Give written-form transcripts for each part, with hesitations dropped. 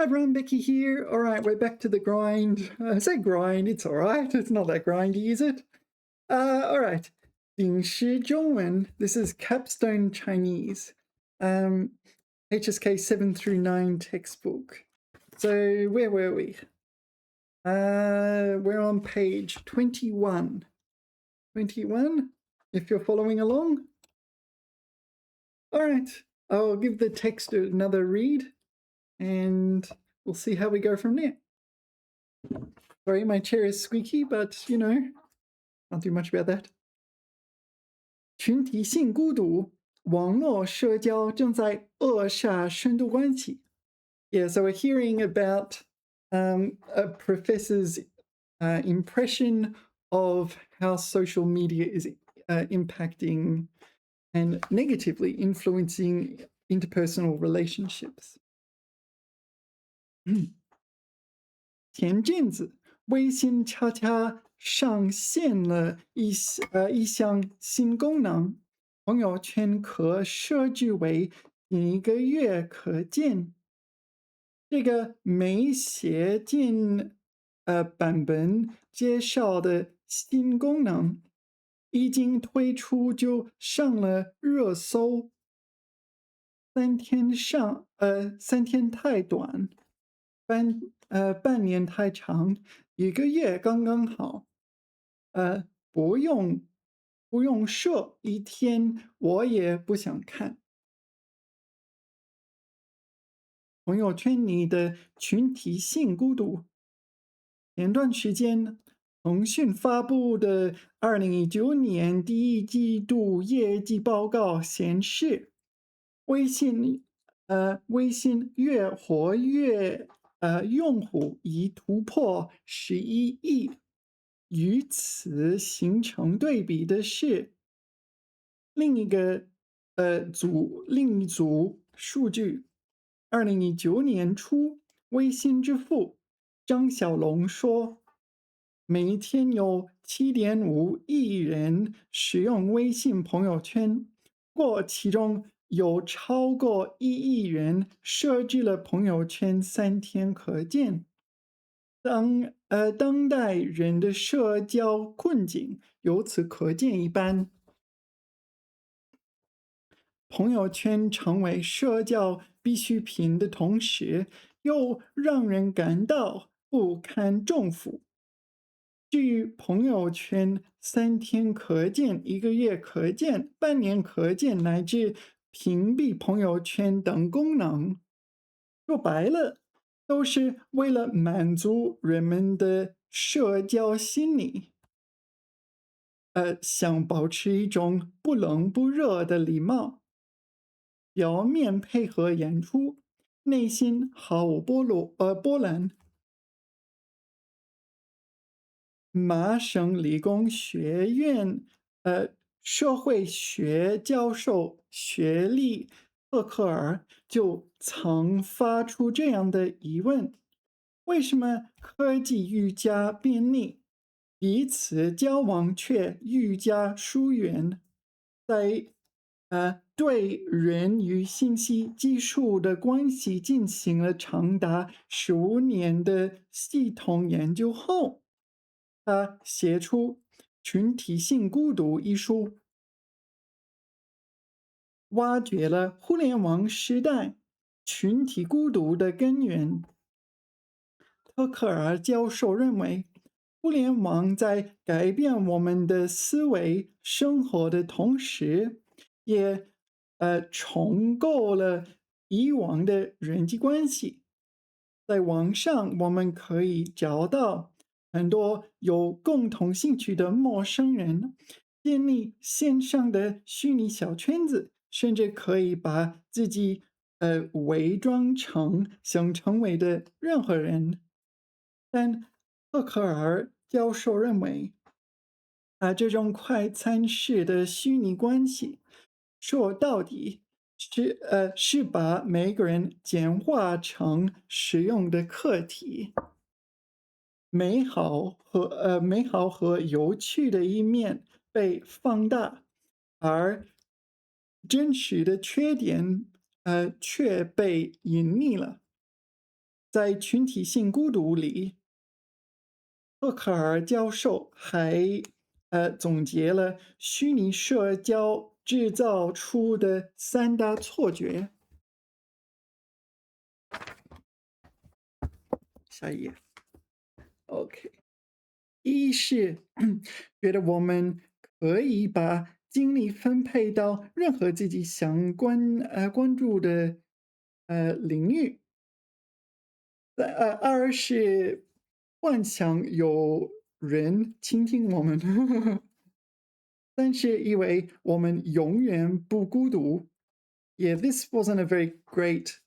Hi everyone, Becky here. All right, we're back to the grind. I say grind, it's all right. It's not that grindy, is it? All right. 顶石中文. This is Capstone Chinese. HSK 7 through 9 textbook. So where were we? We're on page 21. 21, if you're following along. All right, I'll give the text another read and we'll see how we go from there. Sorry, my chair is squeaky, but you know, can't do much about that. 群体性孤独，网络社交正在扼杀深度关系。Yeah, so we're hearing about a professor's impression of how social media is impacting and negatively influencing interpersonal relationships. 前阵子，微信悄悄上线了一项新功能，朋友圈可设置为1个月可见。这个没写进版本介绍的新功能，一经推出就上了热搜。3天太短，半年太长，1个月刚刚好。不用设1天，我也不想看。朋友圈里的群体性孤独。前段时间，腾讯发布的2019年第一季度业绩报告显示，微信月活跃用户已突破11亿。与此形成对比的是，另一组数据，2019年初，微信支付张小龙说，每天有7.5亿人使用微信朋友圈，其中有超过1亿人设置了朋友圈3天可见。当代人的社交困境由此可见一斑。朋友圈成为社交必需品的同时，又让人感到不堪重负。至于朋友圈3天可见、1个月可见、半年可见，乃至屏蔽朋友圈等功能，说白了，都是为了满足人们的社交心理，想保持一种不冷不热的礼貌，表面配合演出，内心毫无波澜。麻省理工学院社会学教授学历特克尔就曾发出这样的疑问：为什么科技愈加便利，彼此交往却愈加疏远？在对人与信息技术的关系进行了长达15年的系统研究后，他写出《群体性孤独》一书，挖掘了互联网时代群体孤独的根源。特克尔教授认为，互联网在改变我们的思维生活的同时，也重构了以往的人际关系。在网上，我们可以找到很多有共同兴趣的陌生人，建立线上的虚拟小圈子，甚至可以把自己伪装成想成为的任何人。但赫克尔教授认为，这种快餐式的虚拟关系，说到底是把每个人简化成使用的客体，美好和有趣的一面被放大，而真实的缺点却被隐匿了。在群体性孤独里，赫克尔教授还总结了虚拟社交制造出的三大错觉。下一页 ，OK。一是觉得我们可以把精力分配到任何自己想关注的领域。二是幻想有人倾听我们。三是以为我们永远不孤独。Yeah, this wasn't a very great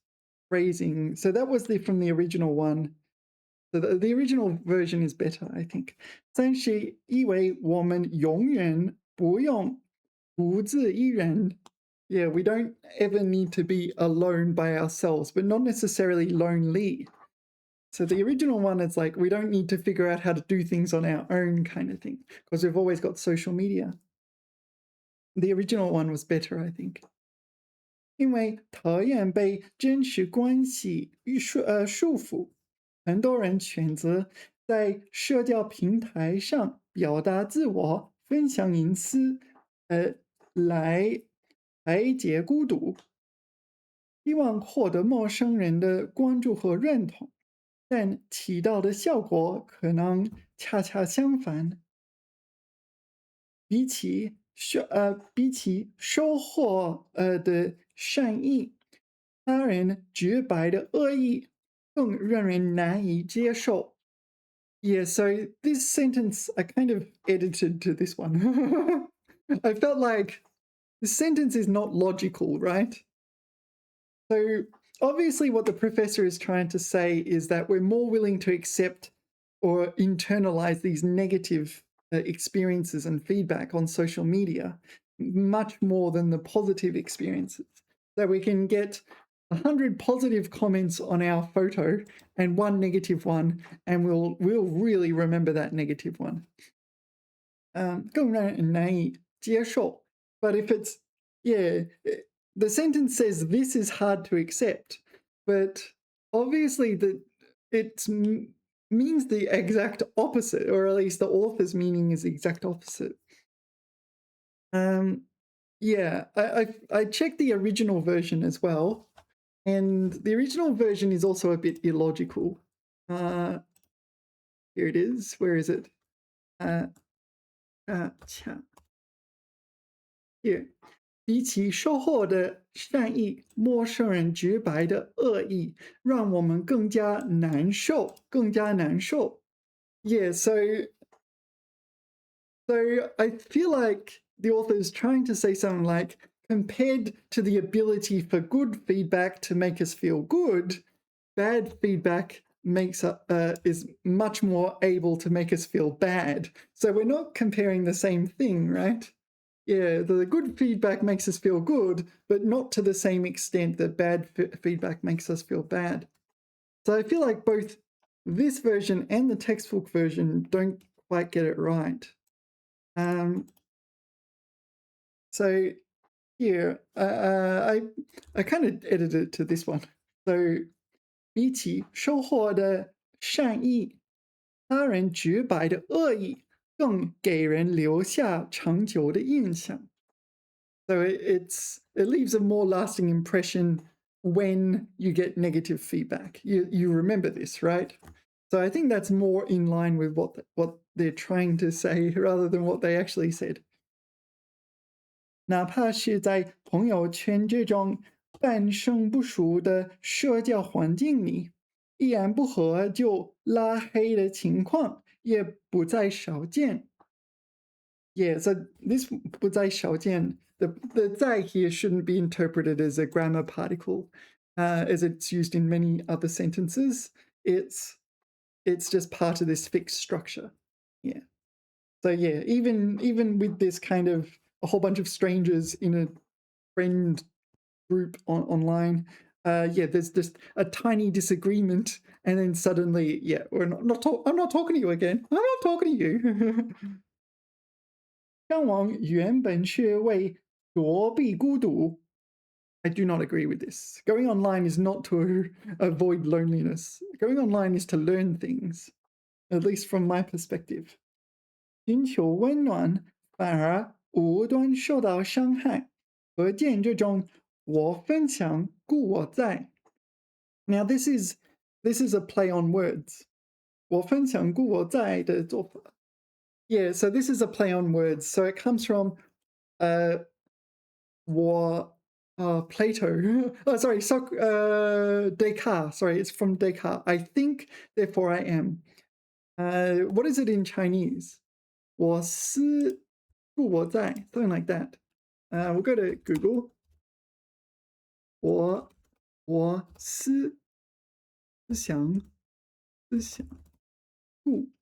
phrasing. So that was from the original one. So the original version is better, I think. 三是以为我们永远不用独自一人。Yeah, we don't ever need to be alone by ourselves, but not necessarily lonely. So the original one is like, we don't need to figure out how to do things on our own kind of thing, because we've always got social media. The original one was better, I think. 因为讨厌被真实关系束缚，很多人选择在社交平台上表达自我、分享隐私，来排解孤独，希望获得陌生人的关注和认同，但起到的效果可能恰恰相反。比起收获的善意，他人直白的恶意更让人难以接受。Yeah, so this sentence I kind of edited to this one. I felt like the sentence is not logical, right? So obviously what the professor is trying to say is that we're more willing to accept or internalize these negative experiences and feedback on social media much more than the positive experiences. So we can get 100 positive comments on our photo and one negative one, and we'll really remember that negative one. 更让人难以接受. But if it's, yeah, the sentence says this is hard to accept, but obviously it means the exact opposite, or at least the author's meaning is the exact opposite. Yeah, I checked the original version as well, and the original version is also a bit illogical. Here it is. Where is it? Here. 比起收获的善意，陌生人直白的恶意，让我们更加难受，更加难受。Yeah, so I feel like the author is trying to say something like, compared to the ability for good feedback to make us feel good, bad feedback is much more able to make us feel bad. So we're not comparing the same thing, right? Yeah, the good feedback makes us feel good, but not to the same extent that bad feedback makes us feel bad. So I feel like both this version and the textbook version don't quite get it right. So here, I kind of edited it to this one. So 比起收获的善意，他人直白的恶意更给人留下长久的印象。So it leaves a more lasting impression when you get negative feedback. You remember this, right? So I think that's more in line with what they're trying to say rather than what they actually said. 哪怕是在朋友圈这种半生不熟的社交环境里，一言不合就拉黑的情况也不再少见。Yeah, so this 不再少见, the 在 here shouldn't be interpreted as a grammar particle, as it's used in many other sentences. It's just part of this fixed structure. Yeah. So yeah, even with this kind of a whole bunch of strangers in a friend group online, yeah, there's just a tiny disagreement, and then suddenly, yeah, I'm not talking to you again. I'm not talking to you. 向往原本是为躲避孤独， I do not agree with this. Going online is not to avoid loneliness. Going online is to learn things, at least from my perspective. 寻求温暖反而无端受到伤害，可见这种我分享故我在。Now this is a play on words. 我分享故我在的做法。Yeah, so this is a play on words. So it comes from Plato. Oh, sorry, Descartes. Sorry, it's from Descartes. I think, therefore I am. What is it in Chinese? 我思故我在, something like that. We'll go to Google. 我思想故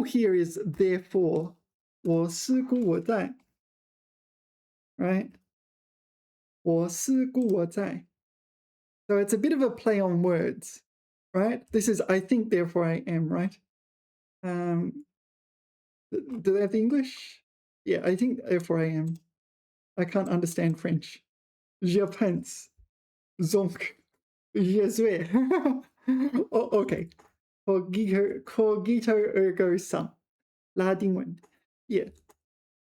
here is therefore. 我思故我在, right? 我思故我在. So it's a bit of a play on words, right? This is I think, therefore I am, right? Do they have the English? Yeah, I think, therefore I am. I can't understand French. Je pense. Donc, je suis. Oh, okay. Cogito ergo sum. 拉丁文. Yeah.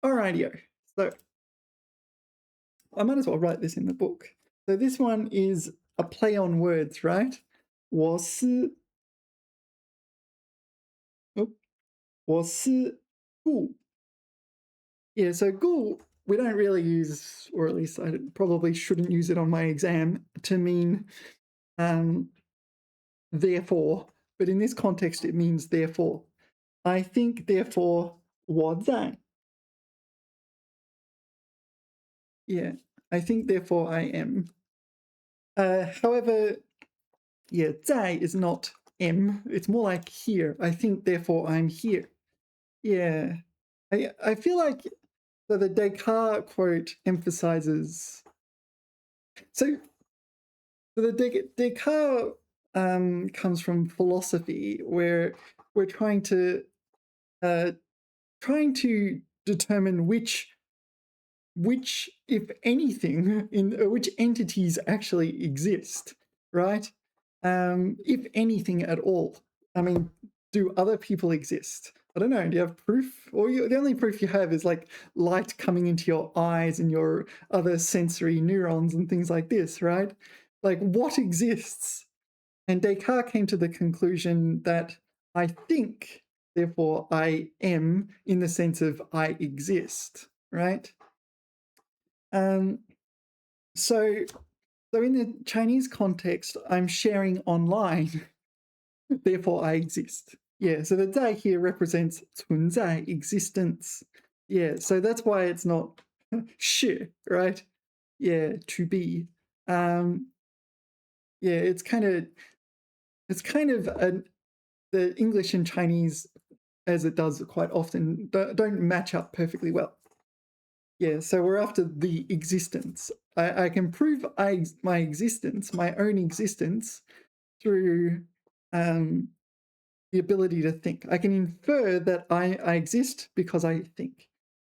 Alrighty. So, I might as well write this in the book. So this one is a play on words, right? 我思故. Yeah, so 故 we don't really use, or at least I probably shouldn't use it on my exam, to mean therefore. But in this context, it means therefore. I think, therefore, 我在. Yeah, I think, therefore, I am. However, yeah, 在 is not am. It's more like here. I think, therefore, I'm here. Yeah. I feel like the Descartes quote emphasizes. So the Descartes comes from philosophy, where we're trying to determine which, if anything, which entities actually exist, right? If anything at all. I mean, do other people exist? I don't know. Do you have proof? Or the only proof you have is like light coming into your eyes and your other sensory neurons and things like this, right? Like, what exists? And Descartes came to the conclusion that I think, therefore I am, in the sense of I exist, right? So in the Chinese context, I'm sharing online, therefore I exist. Yeah, so the 在 here represents 存在, existence. Yeah, so that's why it's not 是, right? Yeah, to be. Yeah, it's kind of the English and Chinese, as it does quite often, don't match up perfectly well. Yeah, so we're after the existence. I can prove my existence, my own existence, through the ability to think. I can infer that I exist because I think.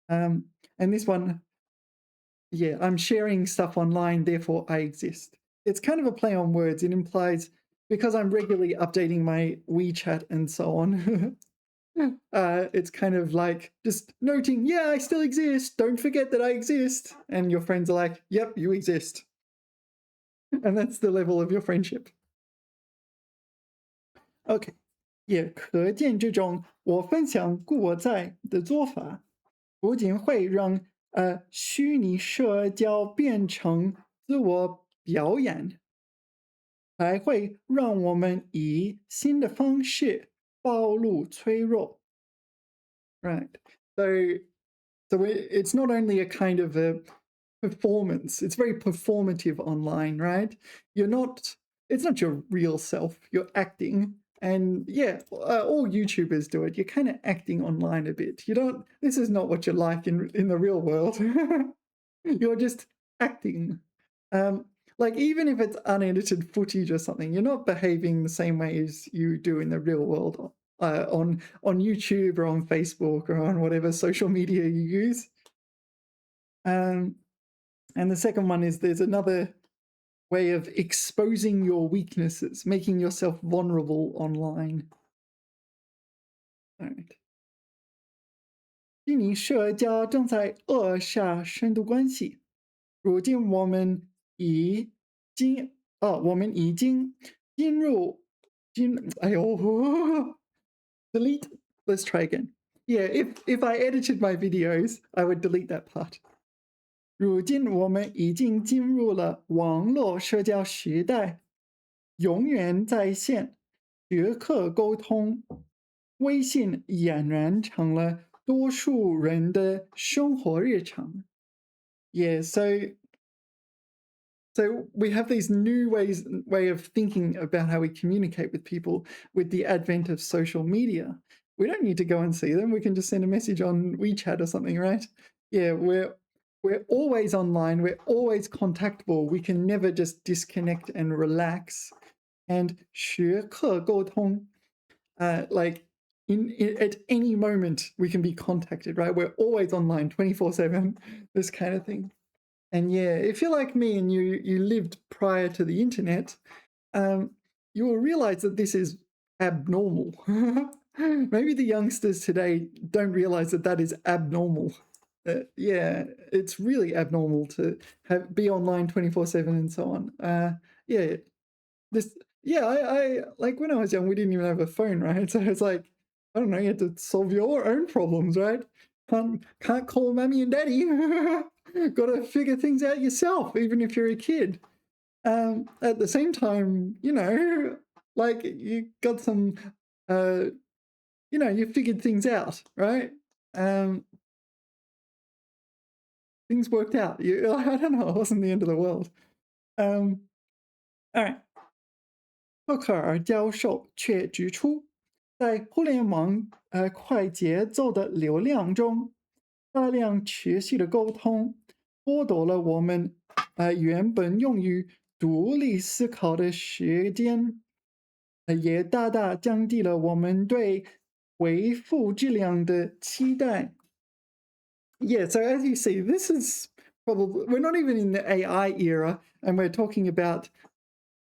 And this one, yeah, I'm sharing stuff online, therefore I exist. It's kind of a play on words. It implies, because I'm regularly updating my WeChat and so on, it's kind of like just noting, yeah, I still exist. Don't forget that I exist. And your friends are like, yep, you exist. And that's the level of your friendship. Okay. Yeah, 可见这种我分享故我在的做法，不仅会让虚拟社交变成自我表演，还会让我们以新的方式暴露脆弱。Right. So it's not only a kind of a performance, it's very performative online, right? It's not your real self, you're acting. And yeah, all YouTubers do it. You're kind of acting online a bit. This is not what you're like in the real world. You're just acting. Like, even if it's unedited footage or something, you're not behaving the same way as you do in the real world on YouTube or on Facebook or on whatever social media you use. And And the second one is there's another way of exposing your weaknesses, making yourself vulnerable online. All right. 虚拟社交正在扼杀深度关系。如今我们已经进入哎呦 delete. Let's try again. Yeah, if I edited my videos, I would delete that part. 如今我们已经进入了网络社交时代，永远在线，学科沟通，微信俨然成了多数人的生活日常。Yeah, so we have these new way of thinking about how we communicate with people with the advent of social media. We don't need to go and see them. We can just send a message on WeChat or something, right? Yeah, we're always online. We're always contactable. We can never just disconnect and relax. And 学科沟通, like at any moment we can be contacted, right? We're always online 24/7, this kind of thing. And yeah, if you're like me and you lived prior to the internet, you will realize that this is abnormal. Maybe the youngsters today don't realize that that is abnormal. Yeah, it's really abnormal to be online 24/7 and so on. Yeah, I like when I was young, we didn't even have a phone, right? So it's like, I don't know, you had to solve your own problems, right? Can't call mommy and daddy. Got to figure things out yourself, even if you're a kid. At the same time, you know, like you got some, you figured things out, right? Things worked out. I don't know, it wasn't the end of the world. All right. 赫克尔教授却指出，在互联网快节奏的流量中，大量持续的沟通剥夺了我们原本用于独立思考的时间，也大大降低了我们对回复质量的期待。Yeah, so as you see, this is probably, we're not even in the AI era, and we're talking about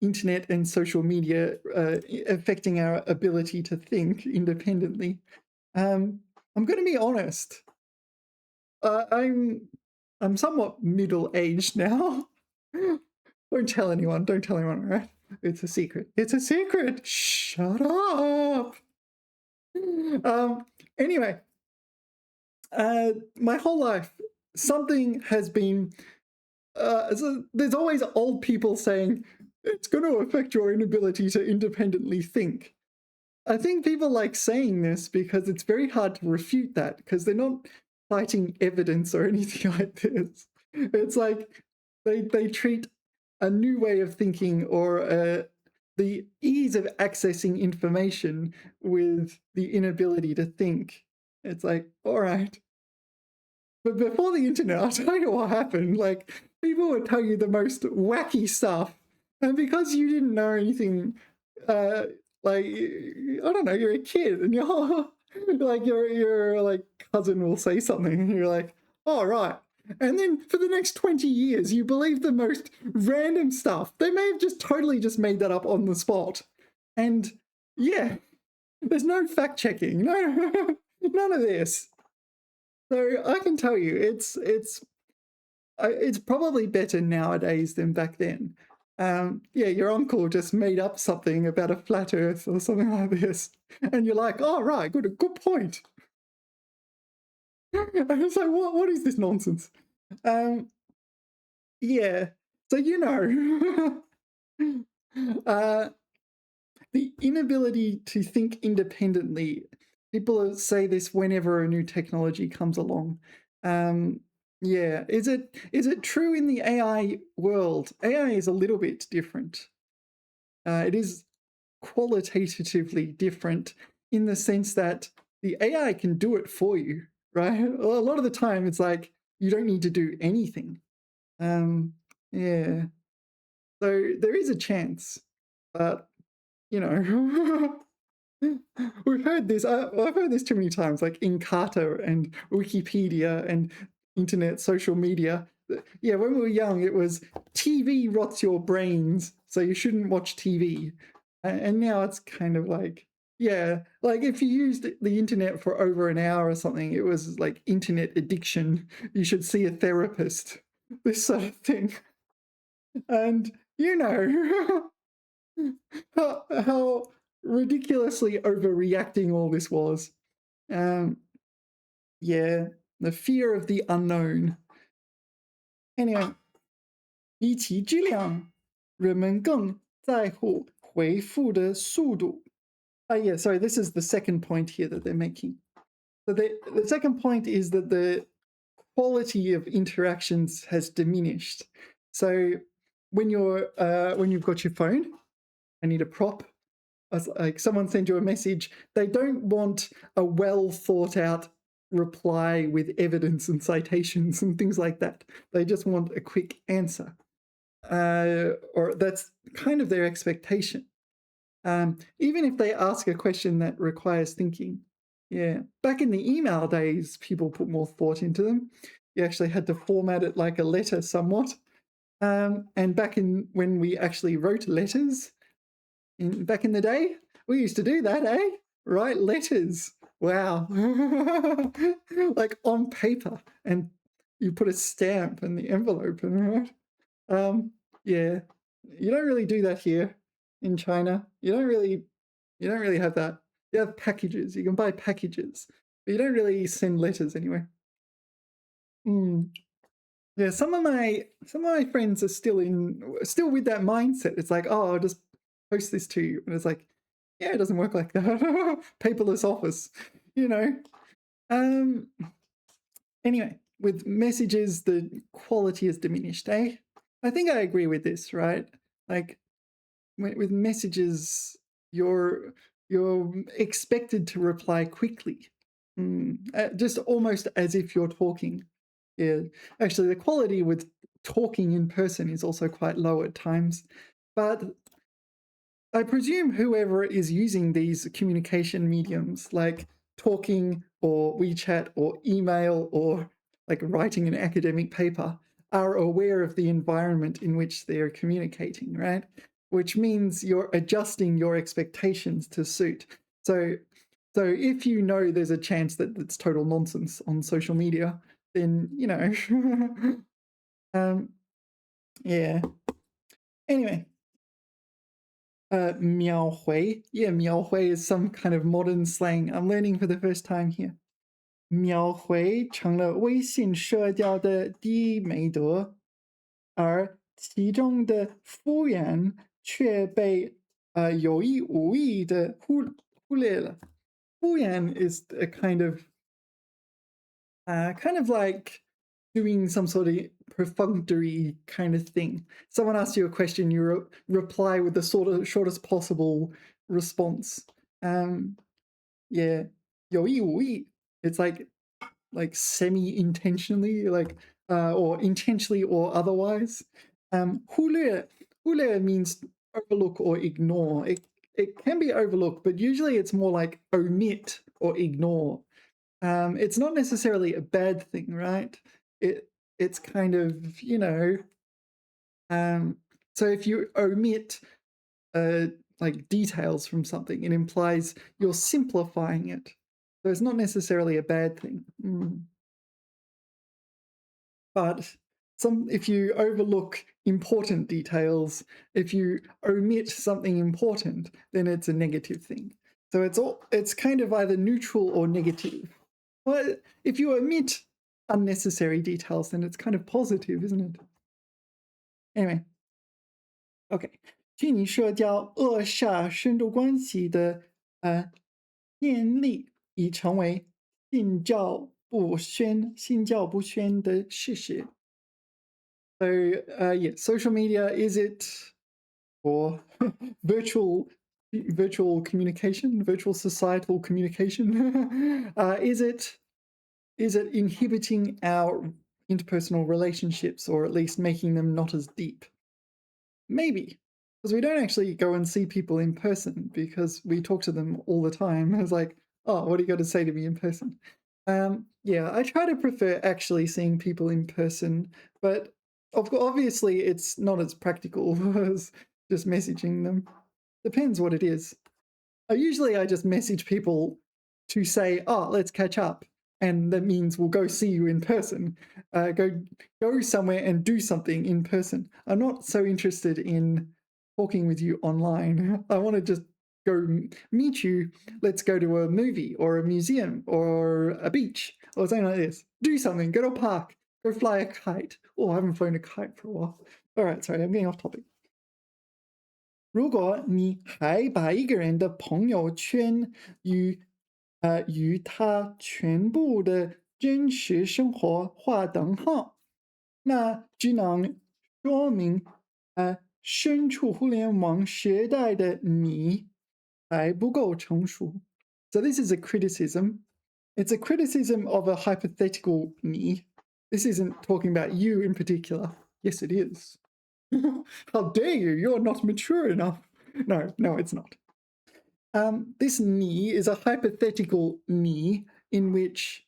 internet and social media affecting our ability to think independently. I'm going to be honest. I'm somewhat middle-aged now. Don't tell anyone. Don't tell anyone, right? It's a secret. It's a secret. Shut up. Anyway, my whole life, something has been. So there's always old people saying it's going to affect your inability to independently think. I think people like saying this because it's very hard to refute that, because they're not citing evidence or anything like this. It's like they treat a new way of thinking or the ease of accessing information with the inability to think. It's like, all right. But before the internet, I'll tell you what happened. Like, people would tell you the most wacky stuff. And because you didn't know anything, like, I don't know, you're a kid and you're like, your like cousin will say something and you're like, oh, right. And then for the next 20 years, you believe the most random stuff. They may have just totally just made that up on the spot. And yeah, there's no fact checking, no, none of this. So I can tell you, it's probably better nowadays than back then. Yeah, your uncle just made up something about a flat Earth or something like this, and you're like, "Oh, right, good point." And it's like, what is this nonsense? Yeah, so the inability to think independently. People say this whenever a new technology comes along. Yeah, is it true in the AI world? AI is a little bit different. It is qualitatively different in the sense that the AI can do it for you, right? A lot of the time, it's like you don't need to do anything. Yeah, so there is a chance, but we've heard this. I've heard this too many times, like in Carter and Wikipedia and internet, social media. yeah, when we were young, it was TV rots your brains, so you shouldn't watch TV. And now it's kind of like, yeah, like if you used the internet for over an hour or something, it was like internet addiction. You should see a therapist, this sort of thing. And you know how ridiculously overreacting all this was. Yeah, the fear of the unknown. Anyway, 比起质量，人们更在乎回复的速度。Yeah, sorry, this is the second point here that they're making. So the second point is that the quality of interactions has diminished. So when you've got your phone, I need a prop. Like someone sends you a message, they don't want a well thought out reply with evidence and citations and things like that. They just want a quick answer. Or that's kind of their expectation. Even if they ask a question that requires thinking. Yeah, back in the email days, people put more thought into them. You actually had to format it like a letter somewhat. And back in when we actually wrote letters, back in the day, we used to do that, eh? Write letters. Wow. Like on paper, and you put a stamp in the envelope and yeah. You don't really do that here in China. You don't really have that. You have packages. You can buy packages, but you don't really send letters anywhere. Yeah, some of my friends are still with that mindset. It's like, oh, I'll just post this to you, and it's like, yeah, it doesn't work like that. Paperless office, you know. Anyway, with messages, the quality has diminished. Eh? I think I agree with this, right? Like, with messages, you're expected to reply quickly, just almost as if you're talking. Yeah, actually, the quality with talking in person is also quite low at times, but I presume whoever is using these communication mediums, like talking or WeChat or email or like writing an academic paper, are aware of the environment in which they're communicating, right? Which means you're adjusting your expectations to suit. So if you know there's a chance that it's total nonsense on social media, then, you know, yeah. Anyway, miao hui. Yeah, miao hui is some kind of modern slang. I'm learning for the first time here. 秒回成了微信社交的第一美德，而其中的敷衍却被有意无意的忽略了。敷衍 is a kind of like doing some sort of perfunctory kind of thing. Someone asks you a question, you reply with the sort of shortest possible response. Yeah, 有意无意. It's like semi-intentionally, like or intentionally or otherwise. 忽略means overlook or ignore. It can be overlooked, but usually it's more like omit or ignore. It's not necessarily a bad thing, right? It's kind of, you know, so if you omit like details from something, it implies you're simplifying it. So it's not necessarily a bad thing. But if you overlook important details, if you omit something important, then it's a negative thing. So it's kind of either neutral or negative. Well, if you omit unnecessary details, then it's kind of positive, isn't it? Anyway, okay. 虚拟社交扼杀深度关系的念力已成为心照不宣的事实。So yeah, social media, is it for virtual communication, virtual societal communication? Is it inhibiting our interpersonal relationships, or at least making them not as deep? Maybe, because we don't actually go and see people in person because we talk to them all the time. It's like, oh, what do you got to say to me in person? Yeah, I try to prefer actually seeing people in person, but obviously it's not as practical as just messaging them. Depends what it is. Usually I just message people to say, "Oh, let's catch up," and that means we'll go see you in person. Go somewhere and do something in person. I'm not so interested in talking with you online. I want to just meet you. Let's go to a movie or a museum or a beach or something like this. Do something. Go to a park. Go fly a kite. Oh, I haven't flown a kite for a while. All right, sorry, I'm getting off topic. 如果你还把一个人的朋友圈与他全部的真实生活划等号，那只能说明，身处互联网时代的你还不够成熟。So this is a criticism. It's a criticism of a hypothetical me. This isn't talking about you in particular. Yes, it is. How dare you? You're not mature enough. No, it's not. This me is a hypothetical me in which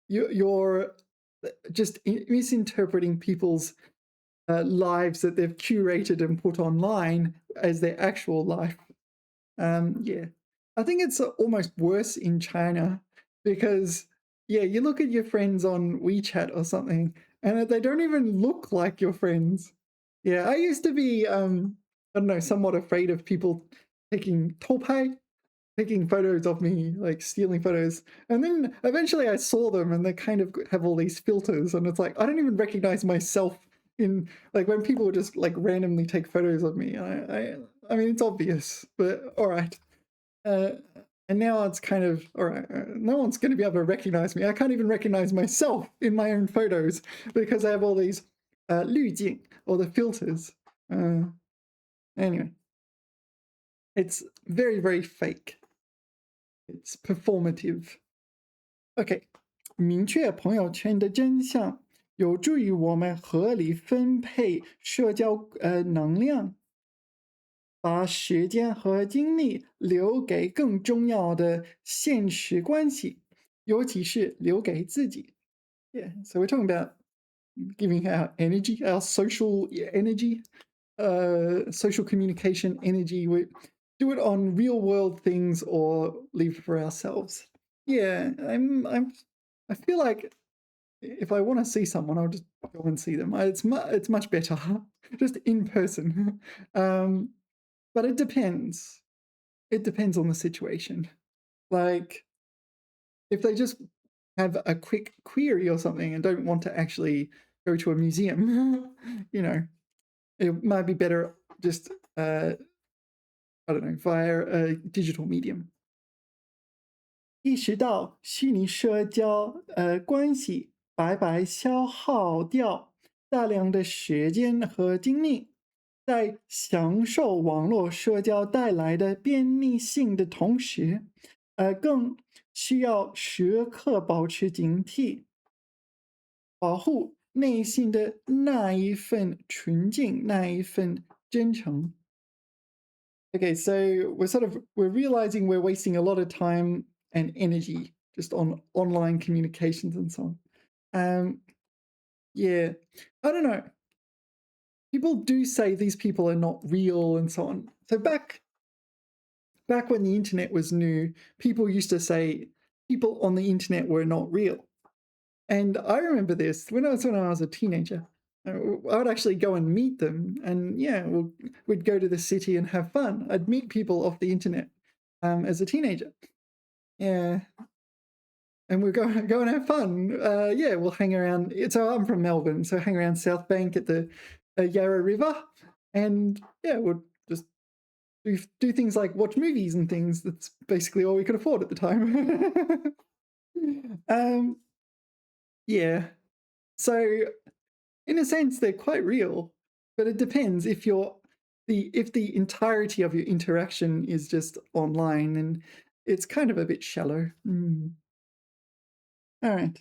you're just misinterpreting people's lives that they've curated and put online as their actual life. Yeah, I think it's almost worse in China because, yeah, you look at your friends on WeChat or something and they don't even look like your friends. Yeah, I used to be, I don't know, somewhat afraid of people taking taking photos of me, like stealing photos. And then eventually I saw them and they kind of have all these filters and it's like, I don't even recognize myself in, like, when people just like randomly take photos of me. I mean, it's obvious, but all right. Uh, and now it's kind of, all right, no one's going to be able to recognize me. I can't even recognize myself in my own photos because I have all these 滤镜 or the filters. Anyway, it's very, very fake. It's performative. OK，明确朋友圈的真相，有助于我们合理分配社交能量，把时间和精力留给更重要的现实关系，尤其是留给自己。Yeah, so we're talking about giving our energy, our social energy, social communication energy. We do it on real world things or leave it for ourselves. Yeah, I feel like if I want to see someone, I'll just go and see them. It's much better just in person. But it depends. It depends on the situation. Like if they just have a quick query or something and don't want to actually go to a museum, you know, it might be better just I don't know, via a digital medium. 意识到虚拟社交关系白白消耗掉大量的时间和精力，在享受网络社交带来的便利性的同时，更需要时刻保持警惕，保护内心的那一份纯净，那一份真诚。Okay, so we're realizing we're wasting a lot of time and energy just on online communications and so on. Yeah, I don't know. People do say these people are not real and so on. So back when the internet was new, people used to say people on the internet were not real. And I remember this when I was a teenager. I would actually go and meet them, and yeah, we'd go to the city and have fun. I'd meet people off the internet as a teenager. Yeah, and we'd go and have fun. Yeah, we'll hang around. So I'm from Melbourne, so hang around South Bank at the Yarra River, and yeah, we'll just do things like watch movies and things. That's basically all we could afford at the time. Yeah, so in a sense, they're quite real, but it depends if the entirety of your interaction is just online, and it's kind of a bit shallow. All right.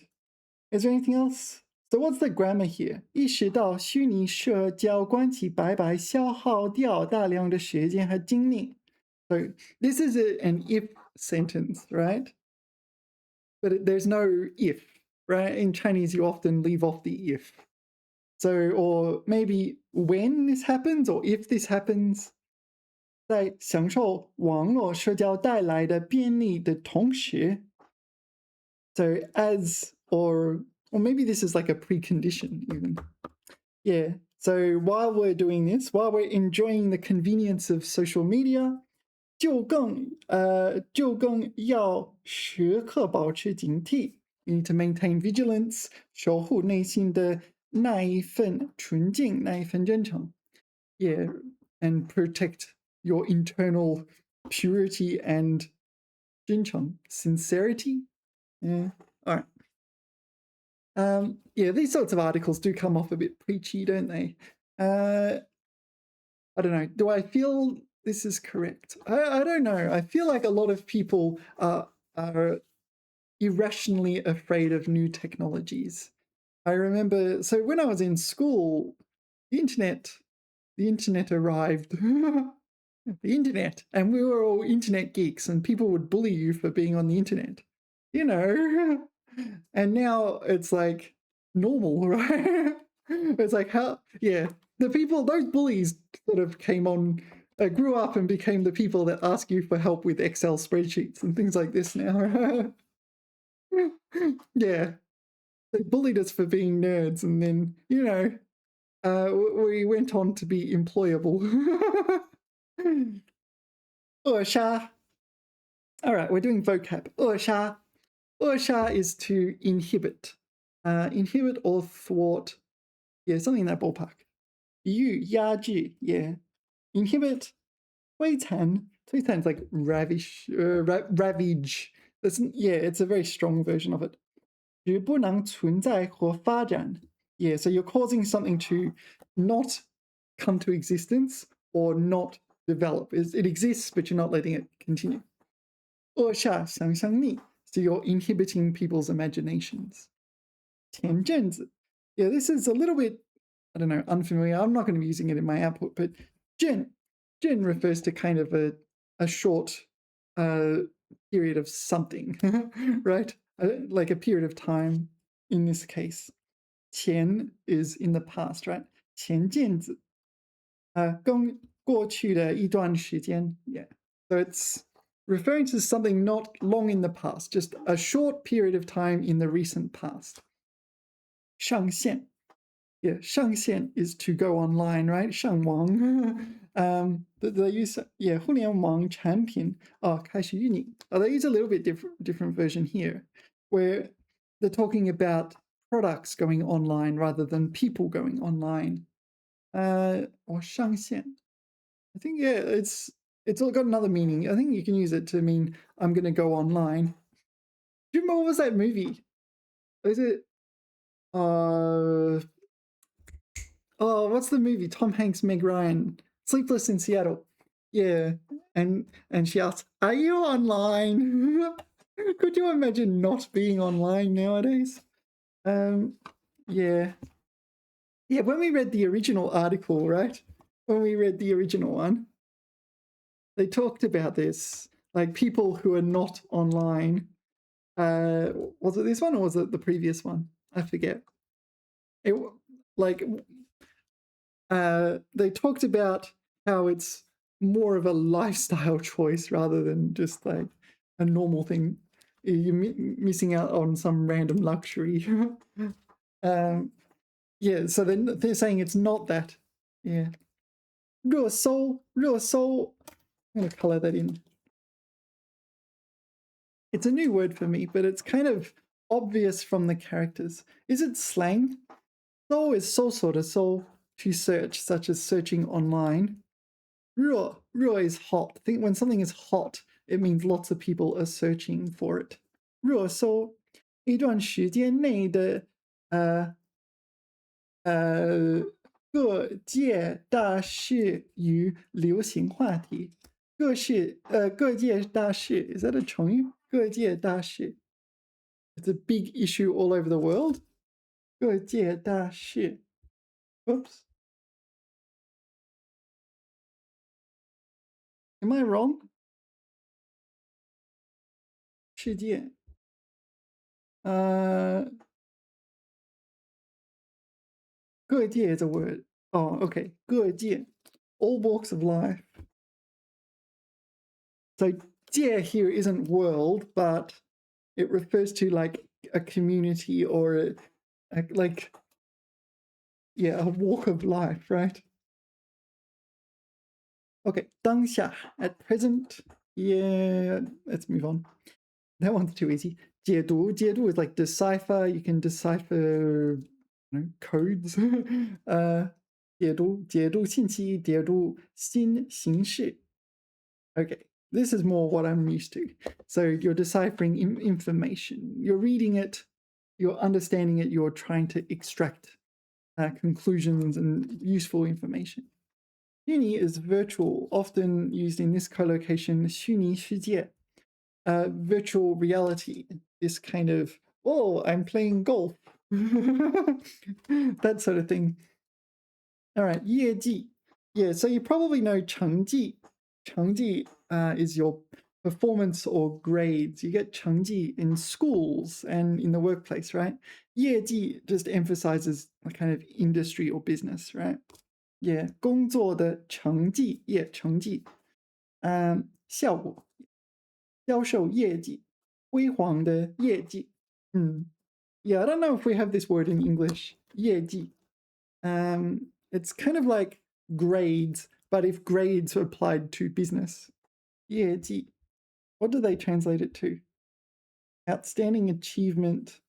Is there anything else? So what's the grammar here? 意识到虚拟社交关系白白消耗掉大量的时间和精力。So this is an if sentence, right? but there's no if, right? In Chinese, you often leave off the if. So, or maybe when this happens or if this happens. 在享受网络社交带来的便利的同时 so as or maybe this is like a precondition even. Yeah. So while we're doing this, while we're enjoying the convenience of social media, 就更要时刻保持警惕. You need to maintain vigilance, 守护内心的那一份纯净，那一份真诚. Yeah, and protect your internal purity and 真诚, sincerity. Yeah. All right. Yeah, these sorts of articles do come off a bit preachy, don't they? I don't know. Do I feel this is correct? I don't know. I feel like a lot of people are irrationally afraid of new technologies. I remember, so when I was in school, the internet arrived. The internet, and we were all internet geeks, and people would bully you for being on the internet, you know. And now it's like normal, right? It's like how, yeah, the people, those bullies sort of came on, grew up and became the people that ask you for help with Excel spreadsheets and things like this now. Yeah, they bullied us for being nerds, and then, you know, we went on to be employable. Sha. All right, we're doing vocab. Sha. Sha is to inhibit. Inhibit or thwart. Yeah, something in that ballpark. Yu, ya, ji, yeah. Inhibit. 摧残. 摧残 is like ravish, ravage. Yeah, it's a very strong version of it. 使不能存在或发展. Yeah, so you're causing something to not come to existence or not develop. It exists, but you're not letting it continue. 扼杀想象力, so you're inhibiting people's imaginations. 前阵子, yeah, this is a little bit, I don't know, unfamiliar. I'm not going to be using it in my output, but 阵 refers to kind of a short period of something, right? Like a period of time in this case. 前 is in the past, right? 前阵子, 跟过去的一段时间, yeah. So it's referring to something not long in the past, just a short period of time in the recent past. 上线. Yeah, 上线 is to go online, right? 上网. They use, yeah, 互联网产品,开始运营. They use a little bit different version here, where they're talking about products going online rather than people going online. Or 上线. I think, yeah, it's all got another meaning. I think you can use it to mean I'm going to go online. Do you remember, what was that movie? Is it, what's the movie? Tom Hanks, Meg Ryan, Sleepless in Seattle. Yeah, and she asks, "Are you online?" Could you imagine not being online nowadays? Yeah. Yeah, when we read the original article, right? When we read the original one, they talked about this, like people who are not online. Was it this one or was it the previous one? I forget. It like they talked about how it's more of a lifestyle choice rather than just like a normal thing. You're missing out on some random luxury. Yeah, so they're saying it's not that. Yeah. 热搜, I'm going to color that in. It's a new word for me, but it's kind of obvious from the characters. Is it slang? So is so sort of so to search, such as searching online. 热 is hot. I think when something is hot, it means lots of people are searching for it. 热搜一段时间内的各界大事与流行话题。各界大事 is that a 成语？各界大事 It's a big issue all over the world. 各界大事 Oops. Am I wrong? 世界各界 is a word. Oh, okay. 各界, all walks of life. So 界 here isn't world, but it refers to like a community or like, yeah, a walk of life, right? Okay, 当下, at present. Yeah, let's move on. That one's too easy. 解读 is like decipher. You can decipher codes. 解读信息解读新形式. Okay, this is more what I'm used to. So you're deciphering information. You're reading it, you're understanding it, you're trying to extract conclusions and useful information. 虚拟 is virtual, often used in this collocation, 虚拟世界. Virtual reality, this kind of, oh, I'm playing golf. That sort of thing. All right, 业绩. Yeah, so you probably know 成绩. 成绩 is your performance or grades. You get 成绩 in schools and in the workplace, right? 业绩 just emphasizes a kind of industry or business, right? Yeah, 工作的成绩, yeah, 成绩. 效果, 销售业绩, 辉煌的业绩. Yeah, I don't know if we have this word in English, 业绩. It's kind of like grades, but if grades are applied to business. 业绩. What do they translate it to? Outstanding achievement.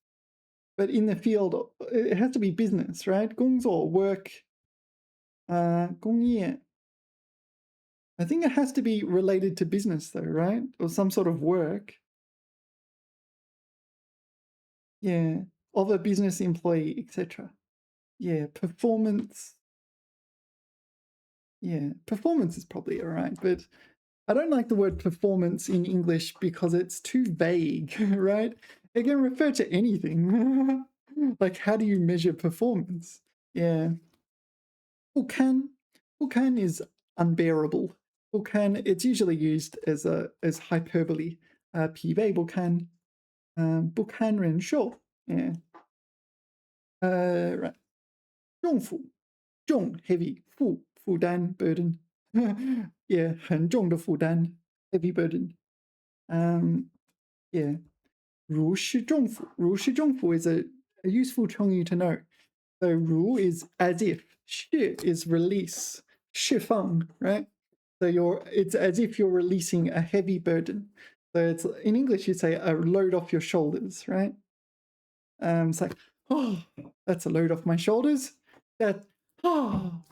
But in the field, it has to be business, right? 工作, work. 工业. I think it has to be related to business though, right? Or some sort of work. Yeah, of a business employee, etc. Yeah, performance. Yeah, performance is probably all right, but I don't like the word performance in English because it's too vague, right? It can refer to anything. Like, how do you measure performance? Yeah. 不堪 is unbearable. 不堪, it's usually used as hyperbole. 疲惫不堪, 不堪忍受. Yeah. Right. 重负, 重 heavy, 负担 burden. Yeah, 很重的负担 heavy burden. Yeah. 如释重负. 如释重负 is a useful Chongyu to know. So 如 is as if, 释 is release, 释放, right? So it's as if you're releasing a heavy burden. So it's in English you say a load off your shoulders, right? It's like, oh, that's a load off my shoulders. That, oh,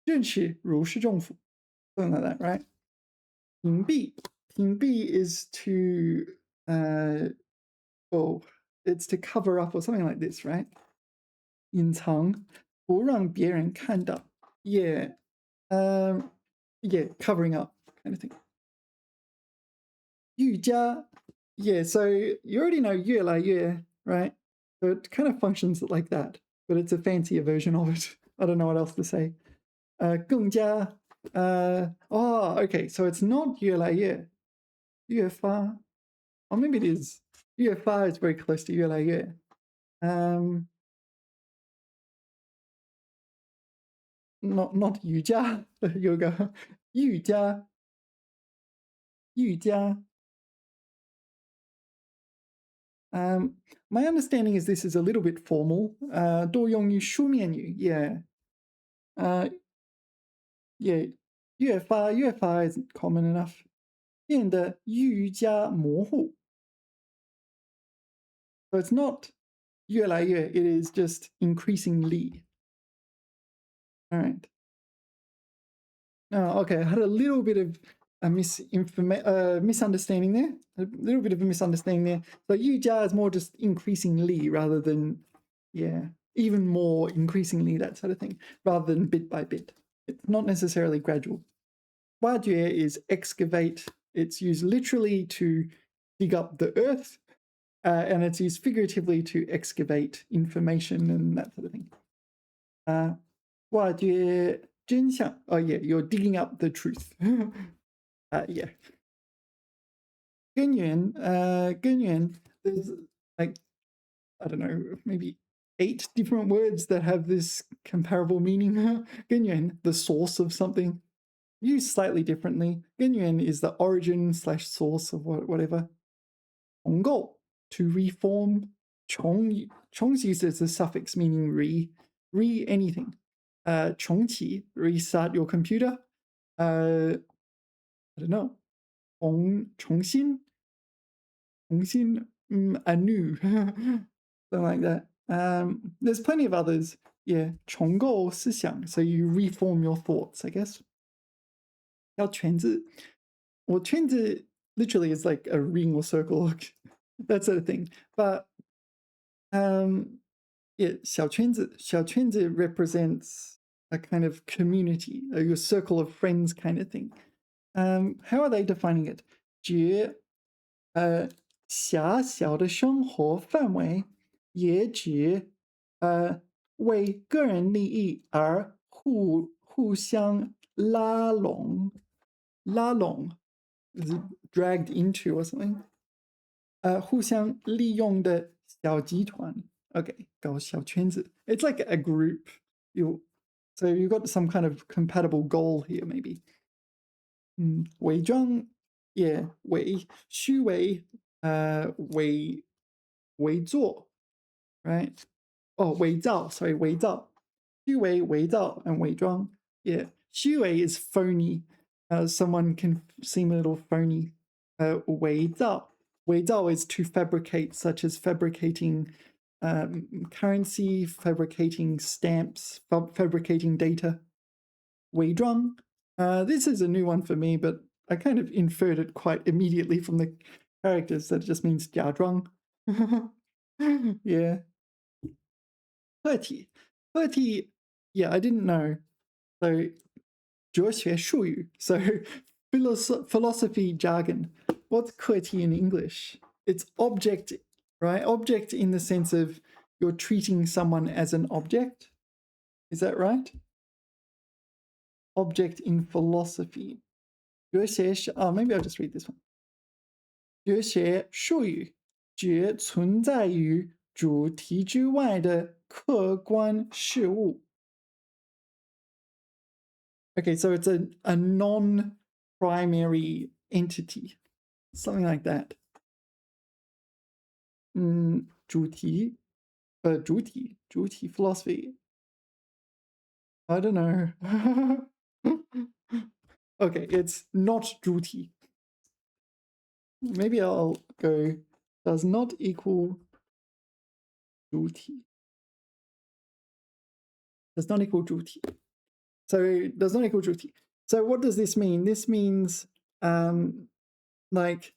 正是如释重负. Something like that, right? 屏蔽. 屏蔽 is to, it's to cover up or something like this, right? 隐藏, 不让别人看到. Yeah. Yeah, covering up kind of thing. 愈加. Yeah, so you already know 越来越, right? So it kind of functions like that, but it's a fancier version of it. I don't know what else to say. 更加. Okay, so it's not 越来越. 越发. Or maybe it is. 越发 is very close to 越来越. Not 瑜伽 yoga. 瑜伽. 瑜伽. My understanding is this is a little bit formal. 多用于书面语. Yeah. Yeah. 越发 isn't common enough. 变得愈加模糊. So it's not 越来越, it is just increasingly. All right. Okay, I had a little bit of a misunderstanding there. A little bit of a misunderstanding there. So 愈加 is more just increasingly rather than, yeah, even more increasingly, that sort of thing, rather than bit by bit. It's not necessarily gradual. 挖掘 is excavate. It's used literally to dig up the earth, and it's used figuratively to excavate information and that sort of thing. 挖掘真相. Oh yeah, you're digging up the truth. Yeah. 根源, there's like I don't know, maybe 8 different words that have this comparable meaning. 根源, the source of something, used slightly differently. 根源 is the origin / source of whatever. 重构, to reform. 重is a suffix meaning re anything. 重启, restart your computer. I don't know. 重新, anew. Something like that. There's plenty of others. Yeah, 重构思想, so you reform your thoughts, I guess. 要圈子, well, 圈子 literally is like a ring or circle, that sort of thing. But yeah, 小圈子represents a kind of community, a circle of friends kind of thing. How are they defining it? 指狭小的生活范围，也指为个人利益而互相拉拢，is it dragged into or something? 互相利用的小集团。Okay, 搞小圈子。It's like a group. So you've got some kind of compatible goal here, maybe. 伪装 yeah, 虚伪伪作 right? Oh, 伪造 sorry, 伪造虚伪伪造 and 伪装 yeah, 虚伪 is phony. Someone can seem a little phony. 伪造 is to fabricate, such as fabricating currency, fabricating stamps, fabricating data. 伪装 this is a new one for me, but I kind of inferred it quite immediately from the characters that it just means 假装. Yeah. 课题 yeah, I didn't know. So 哲学术语 so philosophy jargon. What's 课题 in English? It's object, right? Object in the sense of you're treating someone as an object. Is that right? Object in philosophy. 哲学 maybe I'll just read this one. 哲学术语指存在于主题之外的客观事物。Okay, so it's a non-primary entity, something like that. 主题 philosophy. I don't know. Okay, it's not 主题. Maybe I'll go does not equal 主题. Does not equal 主题. So does not equal 主题. So what does this mean? This means like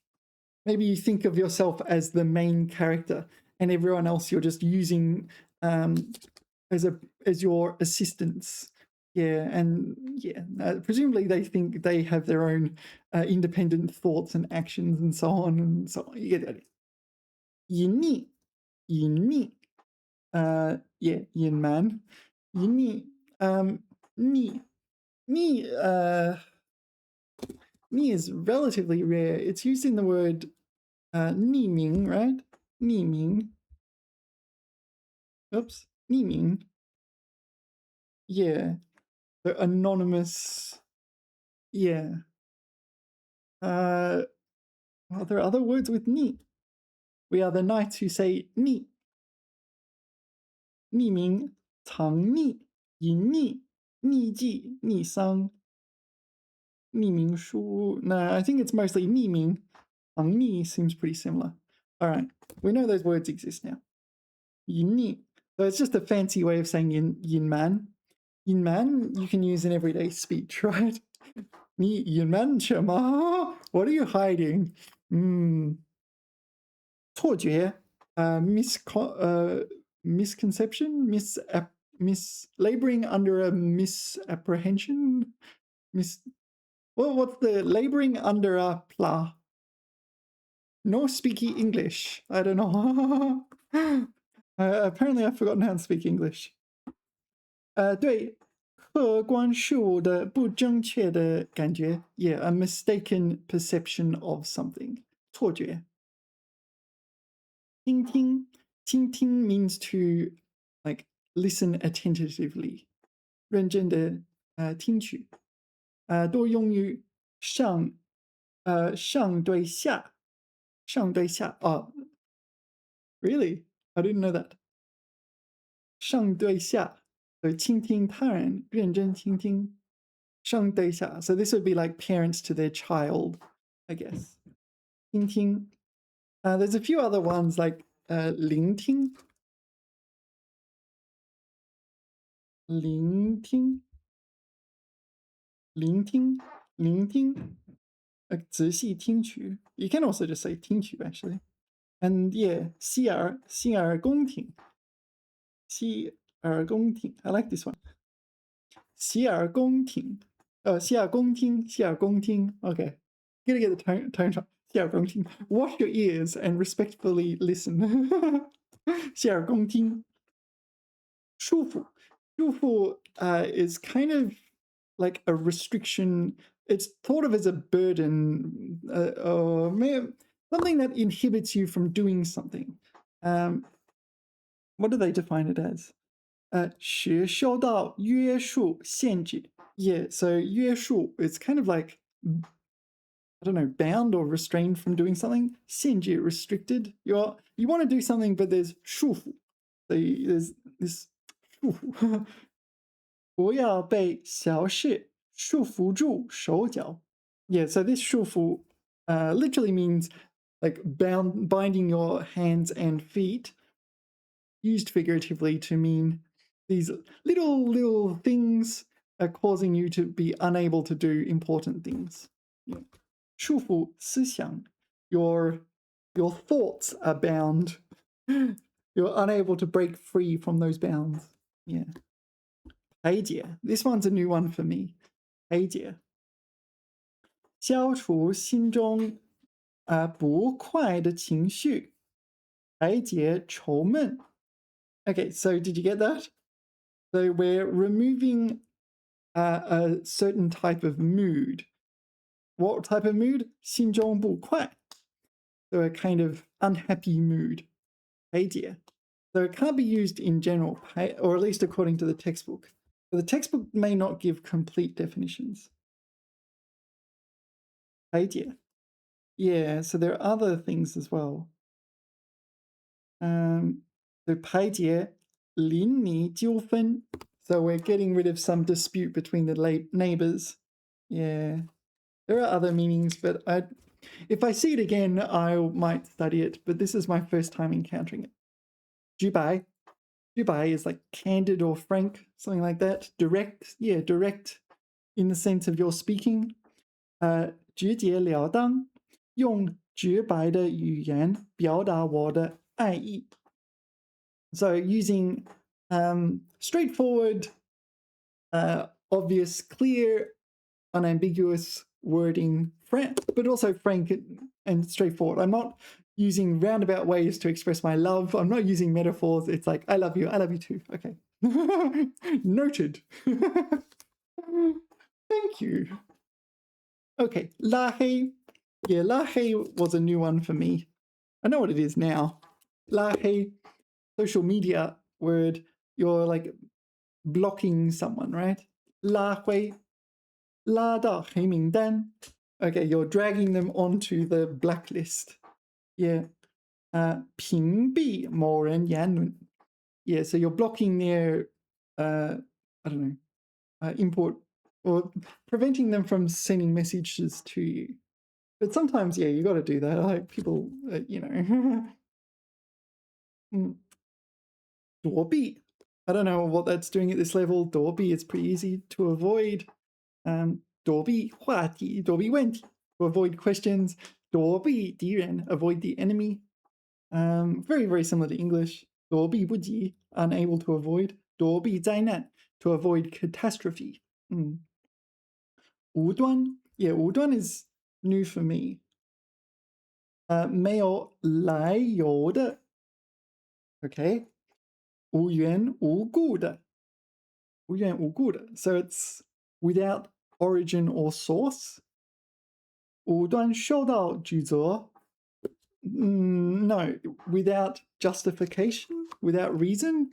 maybe you think of yourself as the main character and everyone else you're just using as your assistants. Yeah, and yeah, presumably they think they have their own independent thoughts and actions and so on and so on. You get that? 隐匿 yeah, 隐瞒 隐匿 ni is relatively rare. It's used in the word 匿名, right? 匿名 oops, 匿名 yeah, so anonymous, yeah. Are there other words with 匿? We are the knights who say 匿 匿名藏匿隐匿匿迹匿丧匿名书 no, I think it's mostly 匿名 藏匿 seems pretty similar. All right, we know those words exist now. 隐匿 so it's just a fancy way of saying 隐瞒 隐瞒 you can use in everyday speech, right? 你隐瞒什么? What are you hiding? 错觉 misconception, laboring under a misapprehension, what's the laboring under a pla? No speaky English. I don't know. Apparently I've forgotten how to speak English. 对客观事物的不正确的感觉 yeah, a mistaken perception of something. 错觉倾听倾听 means to like listen attentively， 认真的听取。多用于上上对下，上对下really? I didn't know that. 上对下，倾听他人，认真倾听。上对下 so this would be like parents to their child, I guess. 倾听。There's a few other ones like 聆听，聆听，聆听，聆听。仔细听取。You can also just say 听取 actually. And yeah, 洗耳恭听，洗耳恭听。I like this one. 洗耳恭听，洗耳恭听，洗耳恭听。Okay, gotta get the tone right. 洗耳恭听。Wash your ears and respectfully listen. 洗耳恭听。束缚，束缚 is kind of like a restriction. It's thought of as a burden, or something that inhibits you from doing something. What do they define it as? 是受到约束、限制。Yeah, so 约束 is kind of like, I don't know, bound or restrained from doing something. 限制 restricted. You want to do something, but there's 束缚. So there's this 束缚。不要被小事束缚住手脚。Yeah, so this 束缚 literally means like binding your hands and feet, used figuratively to mean these little things are causing you to be unable to do important things. Yeah. 束缚思想 your thoughts are bound. You're unable to break free from those bounds. Yeah. 排解 This one's a new one for me. 排解消除心中不快的情绪，排解愁闷。Okay, so did you get that? So we're removing a certain type of mood. What type of mood? 心中不快. So a kind of unhappy mood. 排解. So it can't be used in general, or at least according to the textbook. But the textbook may not give complete definitions. 排解. Yeah, so there are other things as well. So 排解邻里纠纷. So we're getting rid of some dispute between the neighbors. Yeah. There are other meanings, but if I see it again, I might study it. But this is my first time encountering it. 直白. 直白 is like candid or frank, something like that. Direct. Yeah, direct in the sense of you're speaking. 直截了当，用直白的语言表达我的爱意。So using straightforward, obvious, clear, unambiguous wording, but also frank and straightforward. I'm not using roundabout ways to express my love. I'm not using metaphors. It's like, I love you too. Okay. Noted. Thank you. Okay, 拉黑. Yeah, 拉黑 was a new one for me. I know what it is now. 拉黑, social media word. You're like blocking someone, right? 拉黑, 拉到黑名单. Okay, you're dragging them onto the blacklist. Yeah. 屏蔽某人言论. Yeah, so you're blocking their, I don't know, import, or preventing them from sending messages to you. But sometimes, yeah, you got to do that. Like people, you know. 躲避. I don't know what that's doing at this level. 躲避 is pretty easy to avoid. 躲避话题, 躲避问题, to avoid questions. 躲避敌人, avoid the enemy. Very, very similar to English. 躲避不及, unable to avoid. 躲避灾难, to avoid catastrophe. 无端, yeah, 无端 is new for me. 没有来由的, okay. 无缘无故的, 无缘无故的. So it's without origin or source. 无端受到指责, No, without justification, without reason.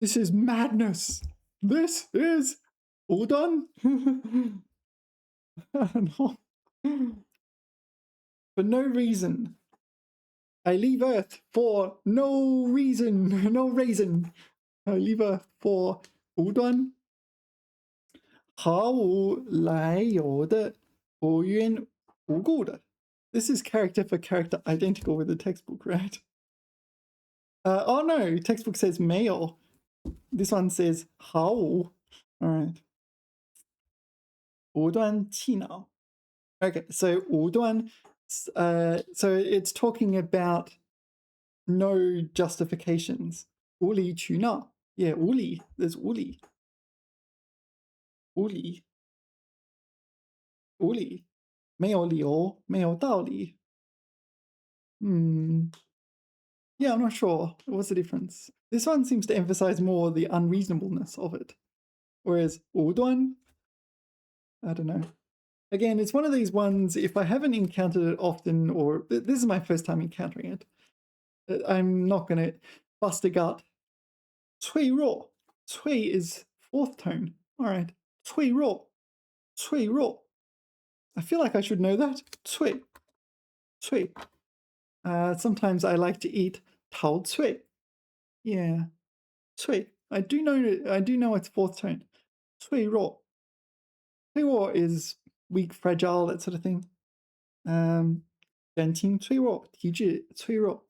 This is madness. This is udon. No. For no reason. I leave Earth for no reason. No reason. I leave Earth for udon. 毫无来由的，无缘无故的. This is character for character identical with the textbook, right? Oh no, textbook says male. This one says 毫无. All right. 无端气恼. Okay, so 无端, so it's talking about no justifications. 无理取闹. Yeah, 无理. There's 无理. 无理. 无理. 没有理由,没有道理. Yeah, I'm not sure. What's the difference? This one seems to emphasize more the unreasonableness of it. Whereas 无端, I don't know. Again, it's one of these ones, if I haven't encountered it often, or this is my first time encountering it, I'm not going to bust a gut. 脆弱. 脆 is fourth tone. All right. 脆弱. 脆弱. I feel like I should know that. 脆. 脆. Sometimes I like to eat 陶脆. Yeah. 脆. I do know it's fourth tone. 脆弱. 脆弱 is weak, fragile, that sort of thing. 感情脆弱, 体质脆弱.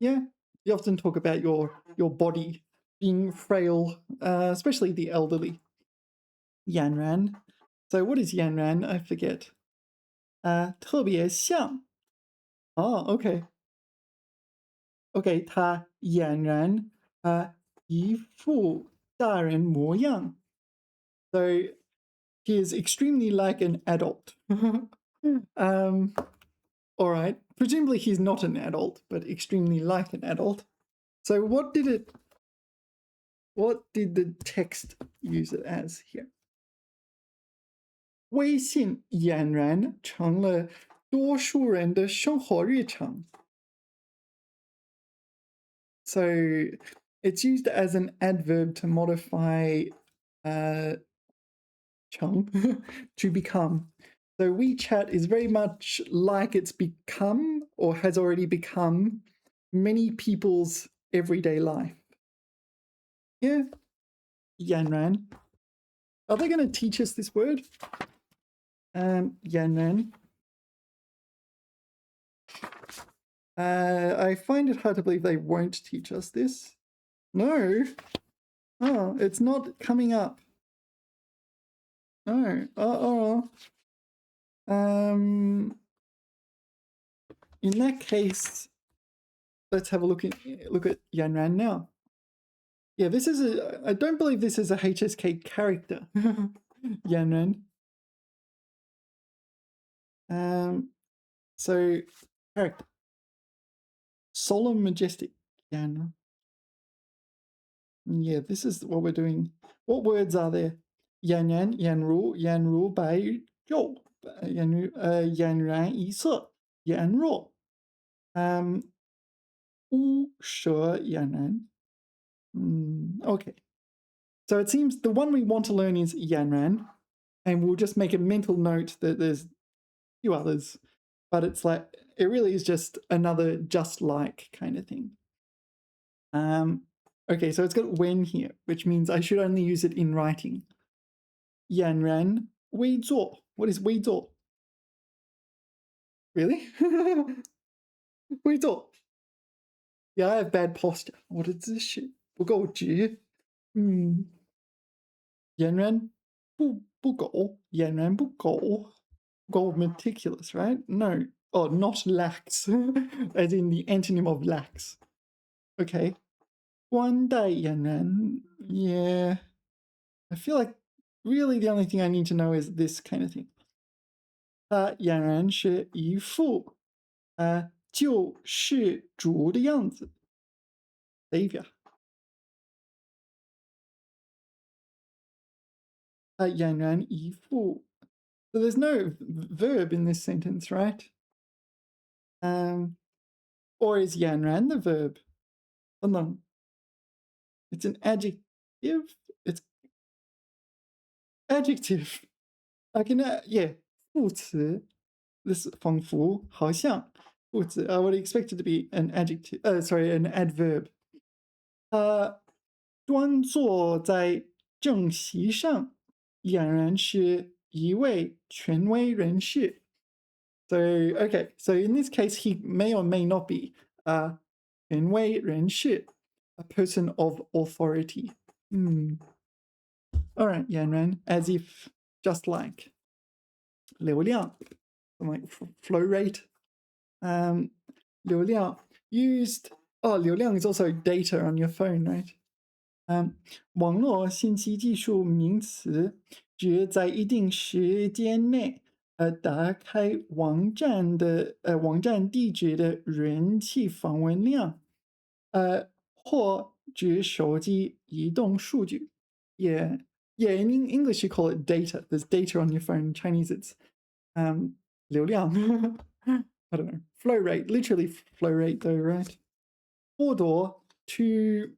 Yeah, you often talk about your body being frail, especially the elderly. Yanran. So what is Yanran? I forget. 特别像. Oh, okay. Okay, 他俨然一副大人模样. So he is extremely like an adult. All right. Presumably he's not an adult, but extremely like an adult. So what did the text use it as here? 微信俨然成了多数人的生活日常. So it's used as an adverb to modify 成 to become. So WeChat is very much like it's become or has already become many people's everyday life. Yeah, Yanran. Are they going to teach us this word? Yanran. I find it hard to believe they won't teach us this. No. Oh, it's not coming up. No. In that case, let's have a look at Yanran now. Yeah, this is I don't believe this is a HSK character. Yanran. So character. Solemn, majestic. Yanran. Yeah, this is what we're doing. What words are there? Yanran, Yanru, Yanru Bai Zhou, Yanran Yi Se, Yanruo. Wu She Yanran. Okay. So it seems the one we want to learn is Yanran, and we'll just make a mental note that there's a few others, but it's like, it really is just another just like kind of thing. Okay, so it's got when here, which means I should only use it in writing. Yanran Wei Zuo. What is Wei Zuo? Really? Wei Zuo. Yeah, I have bad posture. What is this shit? 不够直. Yanran 不苟. Yanran 不苟. Go meticulous, right? No. Oh, not lax. As in the antonym of lax. Okay. 官带俨然. Yeah. I feel like really the only thing I need to know is this kind of thing. 他俨然是一副救世主的样子. Savior. 他俨然一副. So there's no verb in this sentence, right? Or is 俨然 the verb? Oh no, it's an adjective. It's adjective. I can yeah, 副词 this 仿佛好像副词 I would expect it to be an adjective. Sorry, an adverb. 端坐在正席上，俨然是一位权威人士。So okay, so in this case, he may or may not be a 权威人士, a person of authority. All right, Yanran, as if just like 流量, like flow rate. 流量 used. Oh, 流量 is also data on your phone, right? 网络信息技术名词指在一定时间内打开网站地址的人气访问量，或指手机移动数据。Yeah, in English you call it data. There's data on your phone. In Chinese it's 流量。I don't know. Flow rate, literally flow rate though, right? 剥夺 to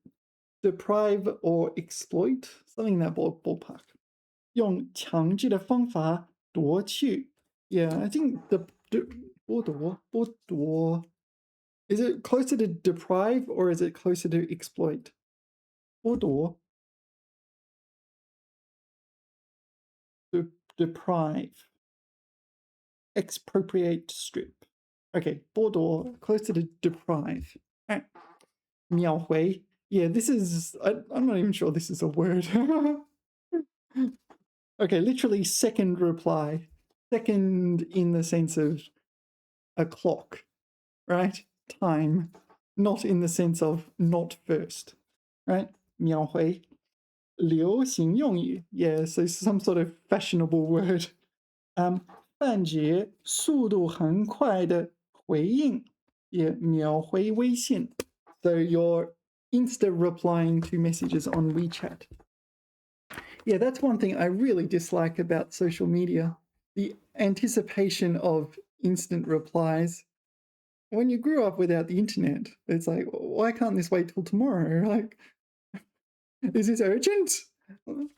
deprive or exploit, something in that ballpark. 用强制的方法夺去。Yeah, I think the 剥夺 is it closer to deprive or is it closer to exploit? 剥夺 deprive, expropriate, strip. Okay, 剥夺 closer to deprive. All right. 秒回 yeah, this is I'm not even sure this is a word. Okay, literally second reply. Second in the sense of a clock, right? Time, not in the sense of not first, right? 秒回流行用语 yeah, so some sort of fashionable word. 半截速度很快的回应 yeah, 秒回微信 so you're insta replying to messages on WeChat. Yeah, that's one thing I really dislike about social media. The anticipation of instant replies. When you grew up without the internet, it's like, why can't this wait till tomorrow? Like, is this urgent?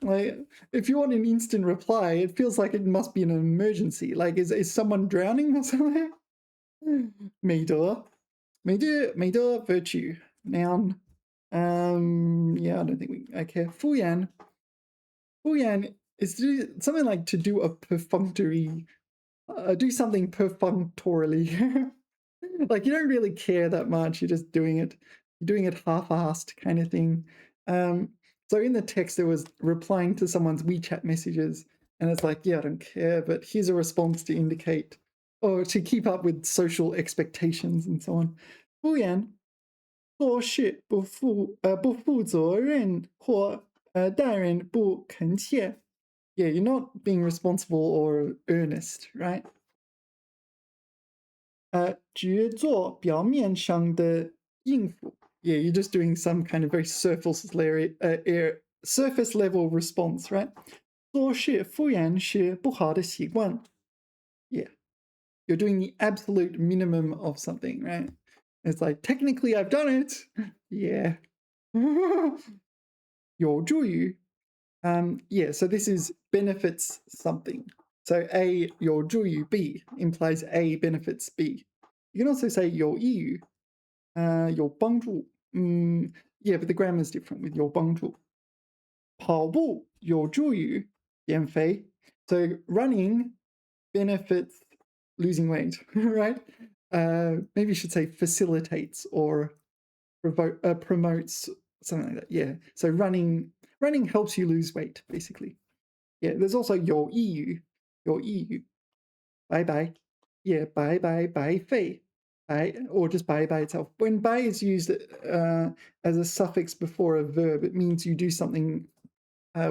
Like, if you want an instant reply, it feels like it must be an emergency. Like, is someone drowning or something? 美德 virtue, noun. Yeah, I don't think I care. 敷衍 is something like to do a perfunctory, do something perfunctorily. Like you don't really care that much. You're just doing it. You're doing it half-assed kind of thing. So in the text, there was replying to someone's WeChat messages, and it's like, yeah, I don't care, but here's a response to indicate or to keep up with social expectations and so on. 敷衍做事不负责任或待人不恳切. Yeah, you're not being responsible or earnest, right? 只做表面上的应付. Yeah, you're just doing some kind of very surface level response, right? 做事敷衍是不好的习惯. Yeah, you're doing the absolute minimum of something, right? It's like, technically I've done it. Yeah. 有助于 yeah, so this is benefits something. So A 有助于 B implies A benefits B. You can also say 有益于 有帮助 yeah, but the grammar is different with 有帮助. 跑步有助于减肥. So running benefits losing weight, right? Maybe you should say facilitates or promotes, something like that. Yeah, so running helps you lose weight, basically. Yeah, there's also 有益于 bye bye. Yeah, bye bye, 白费 or just bye by itself. When bye is used as a suffix before a verb, it means you do something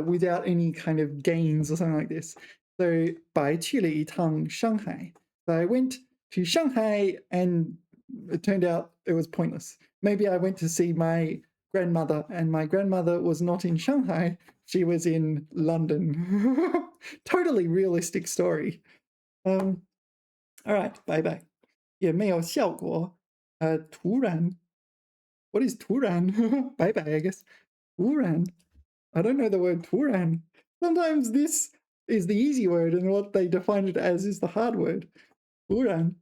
without any kind of gains or something like this. So 白去了一趟上海. So I went to Shanghai and it turned out it was pointless. Maybe I went to see my grandmother and my grandmother was not in Shanghai. She was in London. Totally realistic story. All right, bye-bye. 也没有效果。突然 What is 突然？拜拜 I guess. 突然 I don't know the word 突然 Sometimes this is the easy word and what they define it as is the hard word. 突然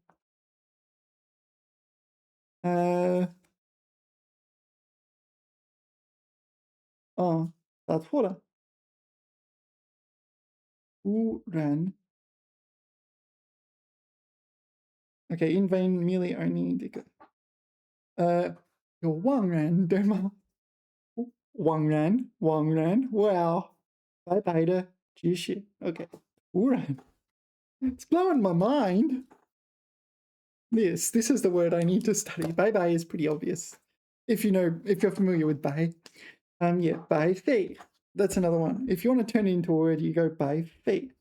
哦，打错了。突然 Okay, in vain, merely only 这个有惘然对吗？惘然 Wow 白白的知识 Okay 突然 It's blowing my mind. Yes, this is the word I need to study. Bye bye is pretty obvious. If you're familiar with bye. Yeah, 白费. That's another one. If you want to turn it into a word, you go 白费.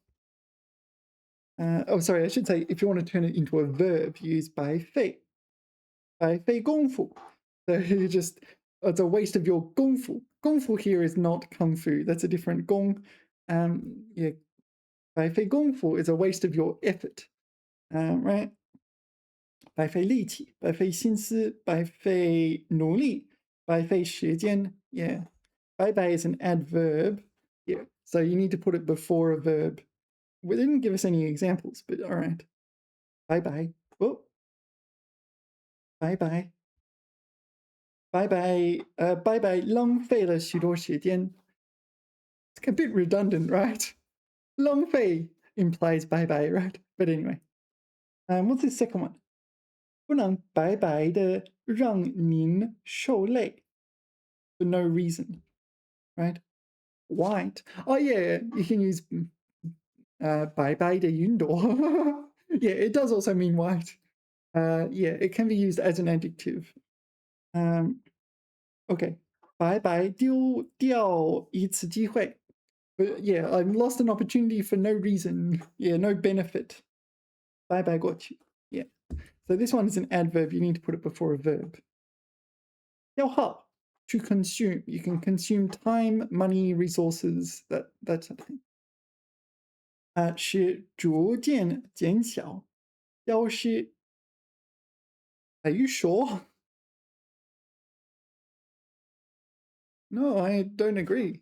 Oh, sorry, I should say if you want to turn it into a verb, you use 白费. 白费功夫. So it's a waste of your 功夫. 功夫 here is not kung fu. That's a different gong. Yeah, 白费功夫 is a waste of your effort. Right? 白费力气，白费心思，白费努力，白费时间. Yeah. 白白 is an adverb. Yeah. So you need to put it before a verb. We didn't give us any examples, but all right. Bye bye. Oh. Bye bye. Bye bye. Bye bye. 浪费了许多时间. It's a bit redundant, right? 浪费 implies bye bye, right? But anyway. What's the second one? 不能白白的让您受累 for no reason, right? White. Oh yeah, you can use 白白的云朵. Yeah, it does also mean white. Yeah, it can be used as an adjective. Okay, 白白丢掉一次机会. But yeah, I've lost an opportunity for no reason. Yeah, no benefit. 白白过去. Yeah. So this one is an adverb. You need to put it before a verb. 消耗 to consume. You can consume time, money, resources, that sort of thing. 是逐渐减小，消失。Are you sure? No, I don't agree.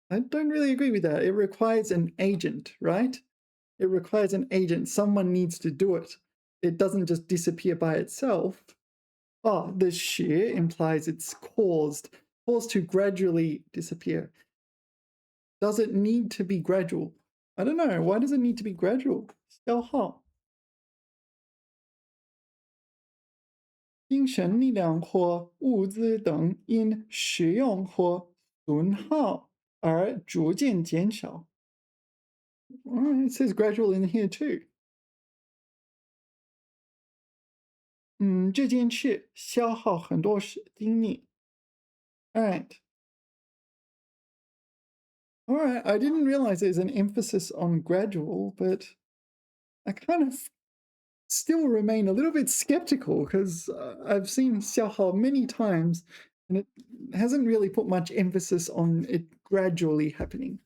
I don't really agree with that. It requires an agent, right? It requires an agent. Someone needs to do it. It doesn't just disappear by itself. Oh, the 使 implies it's caused to gradually disappear. Does it need to be gradual? I don't know. Why does it need to be gradual? 消耗。精神力量或物资等因使用或损耗而逐渐减少。It says gradual in here too. 这件事消耗很多精力。Alright. Alright, I didn't realize there's an emphasis on gradual, but I kind of still remain a little bit skeptical because I've seen 消耗 many times and it hasn't really put much emphasis on it gradually happening.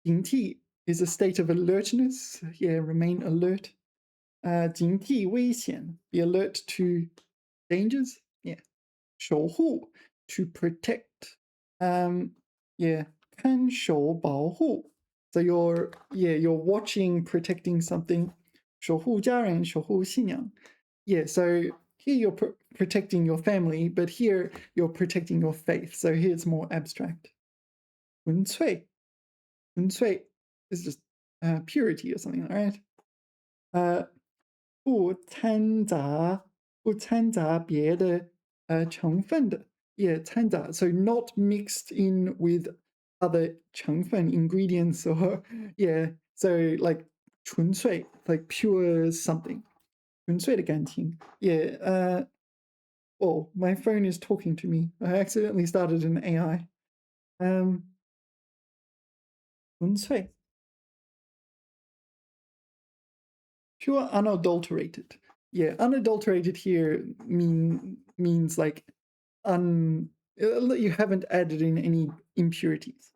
警惕 is a state of alertness. Yeah, remain alert. 警惕危险 be alert to dangers. Yeah. 守护 to protect. Yeah. 看守保护 so you're watching, protecting something. 守护家人守护信仰 Yeah, so here you're protecting your family, but here you're protecting your faith. So here it's more abstract. 纯粹 is just purity or something, right? 不掺杂别的成分的 Yeah, 掺杂 so not mixed in with other 成分 ingredients or yeah, so like 纯粹 like pure something. 纯粹的感情 Yeah. Oh, my phone is talking to me. I accidentally started an AI. 纯粹 pure unadulterated. Yeah, unadulterated here means like you haven't added in any impurities.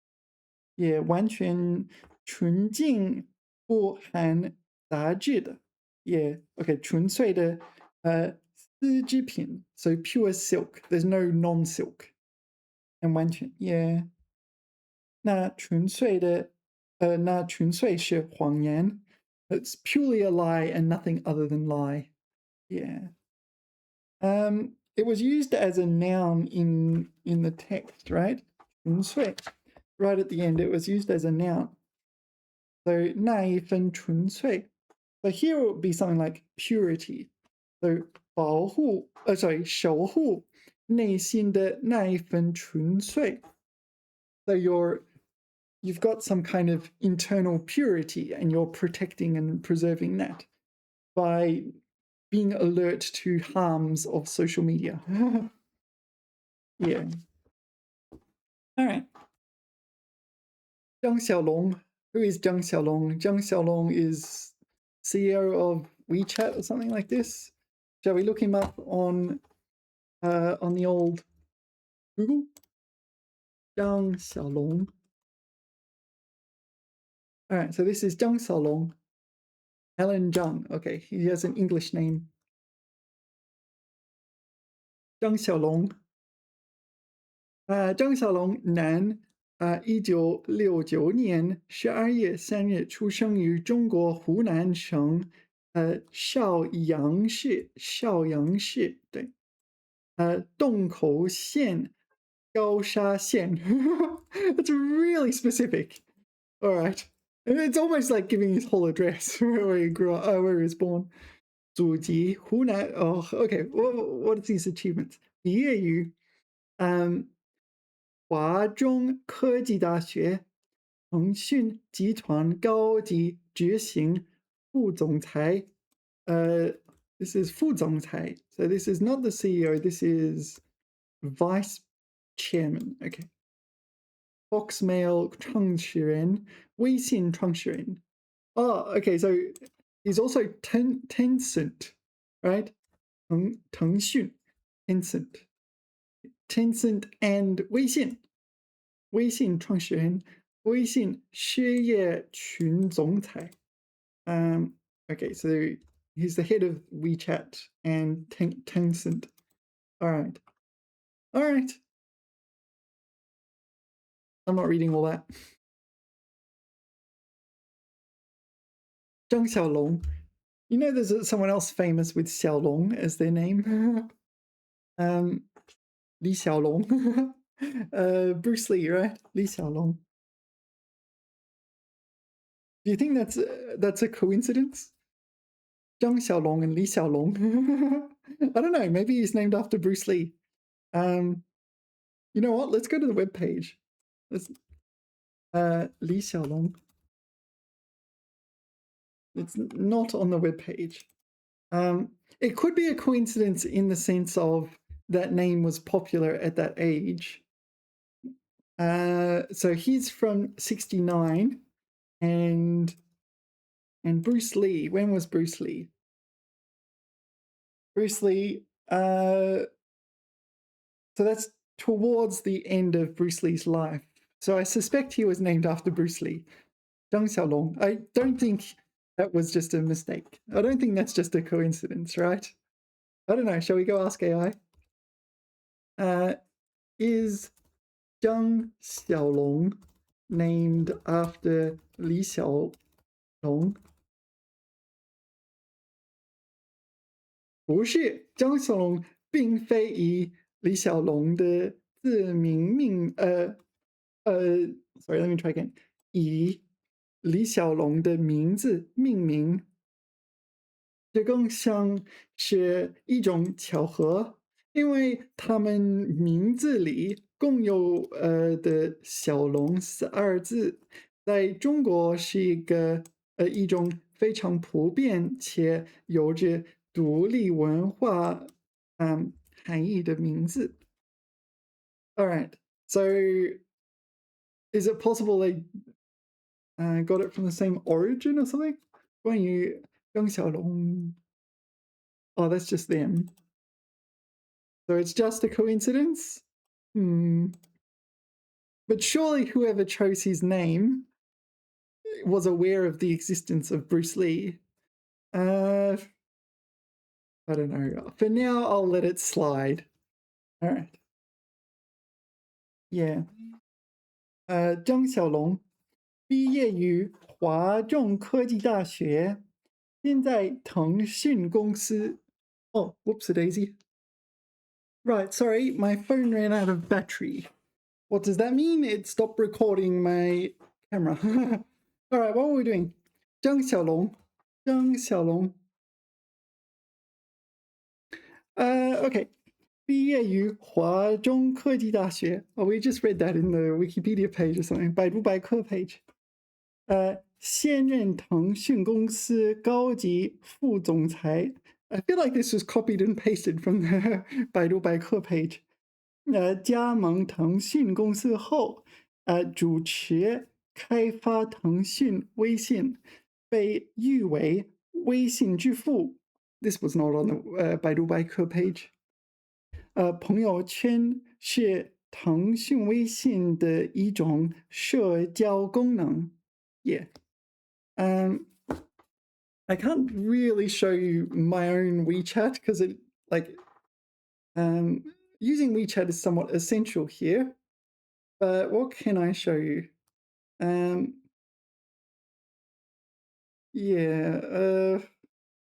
Yeah, 完全纯净不含杂质的，yeah, okay, 纯粹的丝织品 so pure silk, there's no non-silk, and 完全 yeah. 那纯粹的那纯粹是谎言 it's purely a lie and nothing other than lie, yeah. It was used as a noun in the text, right? 纯粹 right at the end it was used as a noun. So 那一份纯粹 but here it would be something like purity. So 守护内心的那一份纯粹 so you've got some kind of internal purity and you're protecting and preserving that by being alert to harms of social media. Yeah. All right. Zhang Xiaolong. Who is Zhang Xiaolong? Zhang Xiaolong is CEO of WeChat or something like this. Shall we look him up on the old Google? Zhang Xiaolong. All right, so this is Zhang Xiaolong. Helen Zhang. Okay, he has an English name. Zhang Xiaolong. 张小龙，男，1969年12月3日出生于中国湖南省邵阳市，对，洞口县高沙县。That's really specific. All right. And it's almost like giving his whole address where he grew up, where he was born. 祖籍湖南. Oh, okay. What is his achievements? 毕业于华中科技大学腾讯集团高级执行副总裁。This is 副总裁. So this is not the CEO. This is vice chairman. Okay. Foxmail 创始人，微信创始人。Oh, okay. So he's also Tencent, right? 腾讯 Tencent and 微信创始人，微信事业群总裁。Okay, so he's the head of WeChat and Tencent. All right. I'm not reading all that. 张小龙. You know there's someone else famous with Xiaolong as their name? Li Xiaolong. Bruce Lee, right? Li Xiaolong. Do you think that's a coincidence? Zhang Xiaolong and Li Xiaolong. I don't know. Maybe he's named after Bruce Lee. You know what? Let's go to the webpage. Li Xiaolong. It's not on the webpage. It could be a coincidence in the sense of that name was popular at that age. So he's from 69, and Bruce Lee. When was Bruce Lee? Bruce Lee. So that's towards the end of Bruce Lee's life. So I suspect he was named after Bruce Lee. Zhang Xiaolong. I don't think that was just a mistake. I don't think that's just a coincidence, right? I don't know. Shall we go ask AI? Is Zhang Xiaolong named after Li Xiaolong? 不是，张小龙并非以李小龙的字名sorry, let me try again. 以李小龙的名字命名，这更像是一种巧合，因为他们名字里共有的小龙2字，在中国是一种非常普遍且有着独立文化含义的名字。All right, so is it possible they got it from the same origin or something? 关于张小龙 Oh, that's just them. So it's just a coincidence? But surely whoever chose his name was aware of the existence of Bruce Lee. I don't know. For now, I'll let it slide. All right. Yeah. 张小龙毕业于华中科技大学，现在腾讯公司。Oh, whoops a daisy. Right, sorry, my phone ran out of battery. What does that mean? It stopped recording my camera. All right, what were we doing? 张小龙. Okay. 毕业于华中科技大学. Oh, we just read that in the Wikipedia page or something. 百度百科 page. 现任腾讯公司高级副总裁. I feel like this was copied and pasted from the 百度百科 page. 加盟腾讯公司后，主持开发腾讯微信，被誉为微信之父。This was not on the 百度百科 page. 朋友圈是腾讯微信的一种社交功能。Yeah. I can't really show you my own WeChat because it using WeChat is somewhat essential here. But what can I show you?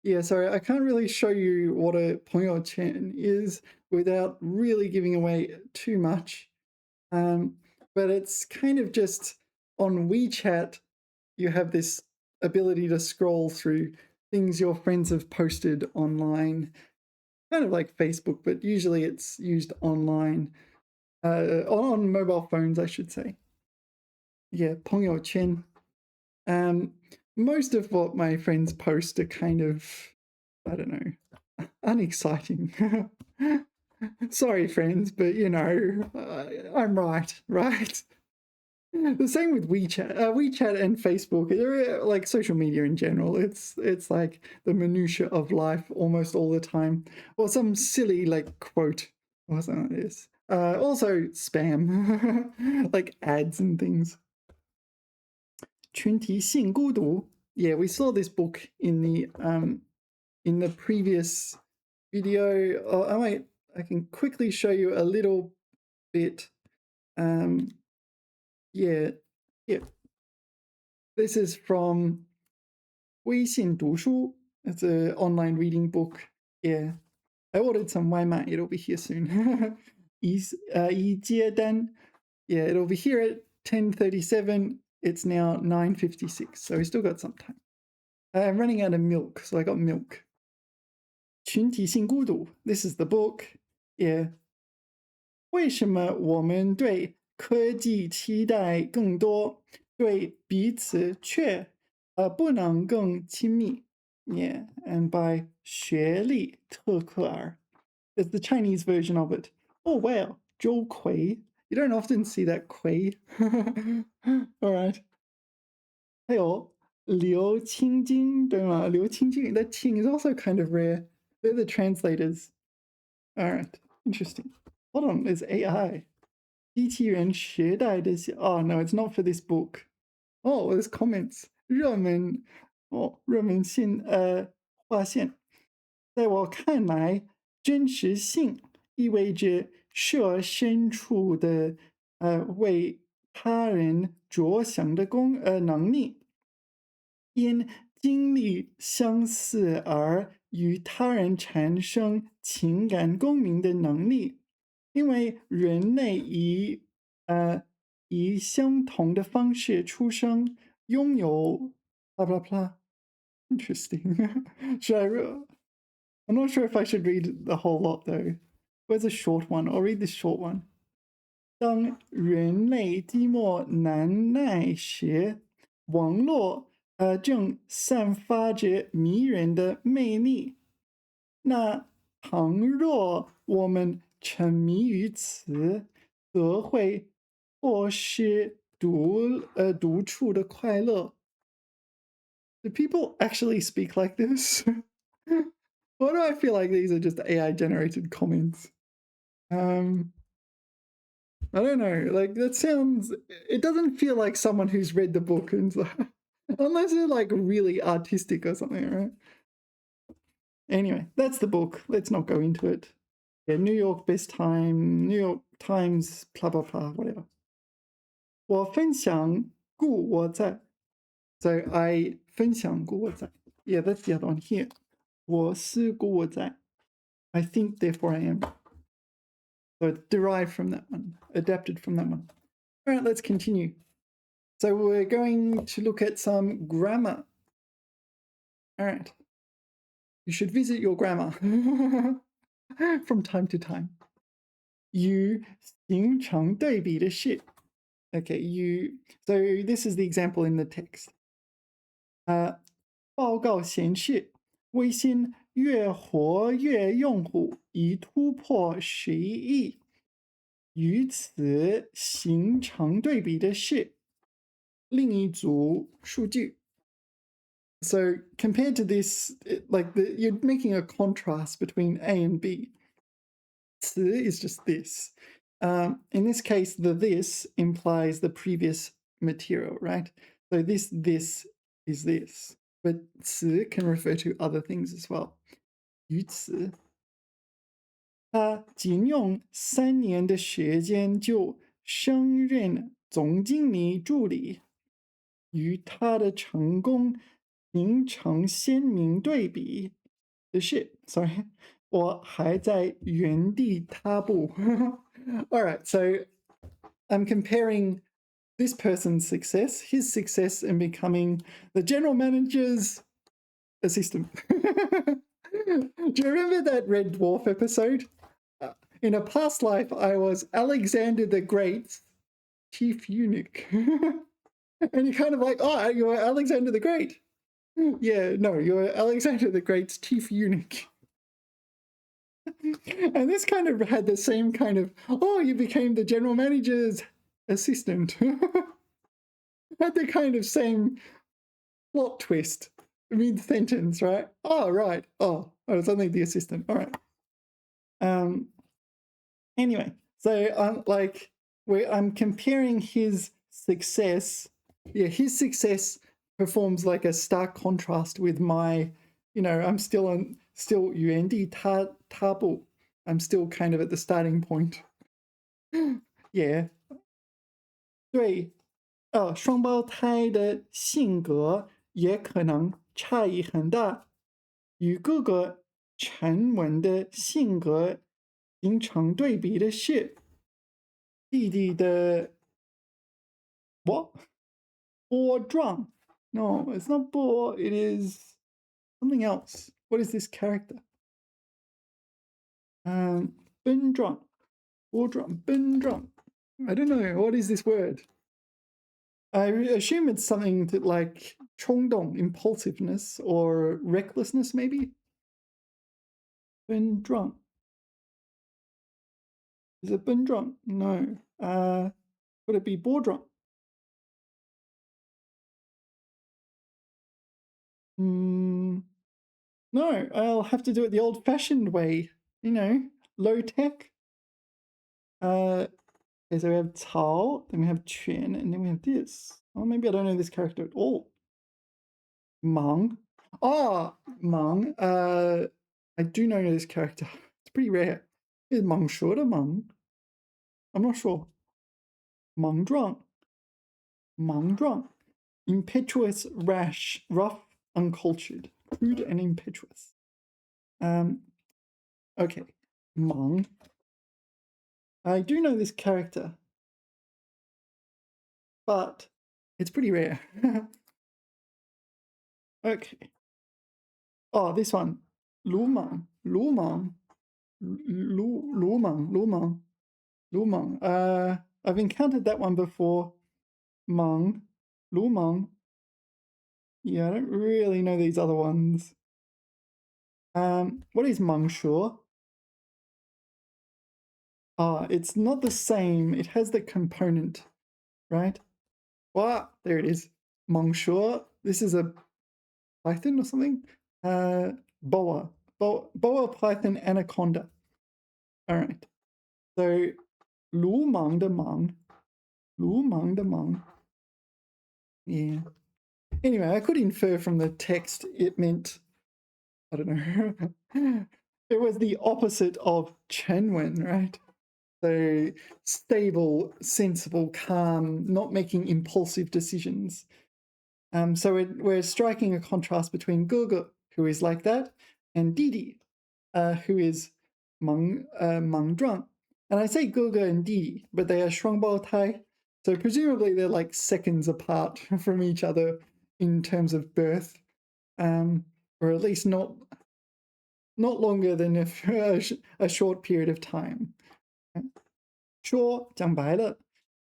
Yeah, sorry, I can't really show you what a 朋友圈 is without really giving away too much. But it's kind of just on WeChat, you have this ability to scroll through things your friends have posted online, kind of like Facebook, but usually it's used online, on mobile phones, I should say. Yeah, 朋友圈. Most of what my friends post are kind of, I don't know, unexciting. Sorry, friends, but you know, I'm right? The same with WeChat. WeChat and Facebook, they're like social media in general. It's like the minutia of life almost all the time, or some silly like quote or something like this. Also spam, like ads and things. 群体性孤独. Yeah, we saw this book in the previous video. Oh, I can quickly show you a little bit. Yeah. This is from 微信读书. It's an online reading book. Yeah. I ordered some 外卖. It'll be here soon. 已接单. Yeah, it'll be here at 10:37. It's now 9:56, so we still got some time. I'm running out of milk, so I got milk. 群体性孤独. This is the book. Yeah. 为什么我们对科技期待更多，对彼此却不能更亲密？ Yeah, and by 学历特克尔. It's the Chinese version of it. Oh wow, 周葵. You don't often see that 葵. All right. 还有刘青金，对吗？刘青金, that Qing is also kind of rare. They're the translators. All right, interesting. Hold on, there's AI. 机器人时代的小 Oh no, it's not for this book. Oh, there's comments. 热门划线。在我看来，真实性意味着设身处的为他人着想的能力，因经历相似而与他人产生情感共鸣的能力。因为人类以相同的方式出生，拥有 blah blah blah. Interesting. I'm not sure if I should read the whole lot though. Where's a short one? I'll read this short one. 当人类寂寞难耐时，网络正散发着迷人的魅力。那倘若我们沉迷于此，则会错失独处的快乐。Do people actually speak like this? Why do I feel like these are just AI generated comments? I don't know. Like that sounds. It doesn't feel like someone who's read the book and unless they're like really artistic or something, right? Anyway, that's the book. Let's not go into it. Yeah, New York best time, New York Times, blah blah blah, whatever. 我分享故我在. So I 分享故我在. Yeah, that's the other one here. 我是故我在. I think, therefore I am. So it's derived from that one, adapted from that one. All right, let's continue. So we're going to look at some grammar. All right. You should visit your grammar from time to time. 与形成对比的是. Okay, so this is the example in the text. 报告显示，微信月活跃用户已突破11亿。与此形成对比的是另一组数据。So compared to this, you're making a contrast between A and B. 此 is just this. In this case, the this implies the previous material, right? So this is this. But 此 can refer to other things as well. 于此他仅用3年的时间就升任总经理助理，与他的成功形成鲜明对比的是 ，sorry， 我还在原地踏步。All right, so I'm comparing this person's success, his success in becoming the general manager's assistant. Do you remember that Red Dwarf episode? In a past life, I was Alexander the Great's chief eunuch. And you're kind of like, oh, you're Alexander the Great. Yeah, no, you're Alexander the Great's chief eunuch. And this kind of had the same kind of, oh, you became the general manager's assistant. Had the kind of same plot twist mid-sentence, right? Oh, right. Oh, I was only the assistant. All right. Anyway, so I'm comparing his success. Yeah, his success performs like a stark contrast with my, I'm still UND tabu. I'm still kind of at the starting point. Yeah. 对，双胞胎的性格也可能差异很大，与各个沉稳的性格形成对比的是弟弟的 what? 波壮 No, it's not 波 it is something else. What is this character? 奔壮 波壮 奔壮 I don't know. What is this word? I assume it's something that like 冲动 impulsiveness or recklessness maybe? 奔壮 Is it 奔壮? No. Would it be 波壮? No, I'll have to do it the old-fashioned way, low tech. Okay, so we have Tao, then we have Chen, and then we have this. Oh, maybe I don't know this character at all. Mang. Ah, Mang. I do know this character. It's pretty rare. Is Mang short or Mang? I'm not sure. Mang Zhuang. Mang Zhuang. Impetuous, rash, rough, uncultured, crude and impetuous. Okay, Mang. I do know this character, but it's pretty rare. Okay. Oh, this one. Lu Mang. Lu Mang. Lu Mang. Lu Mang. Lu Mang. I've encountered that one before. Mang. Lu Mang. Yeah, I don't really know these other ones. What is Mang Shuo? It's not the same. It has the component, right? There it is. Mang Shuo. This is a python or something? Boa, python, anaconda. All right. So, 鲁莽的莽. Yeah. Anyway, I could infer from the text it meant I don't know. It was the opposite of 沉稳, right? So stable, sensible, calm, not making impulsive decisions. So we're striking a contrast between Gogo, who is like that, and Didi, who is 莽撞. And I say Gogo and Didi, but they are 双胞胎. So presumably they're like seconds apart from each other in terms of birth, or at least not longer than a short period of time. 说讲白了,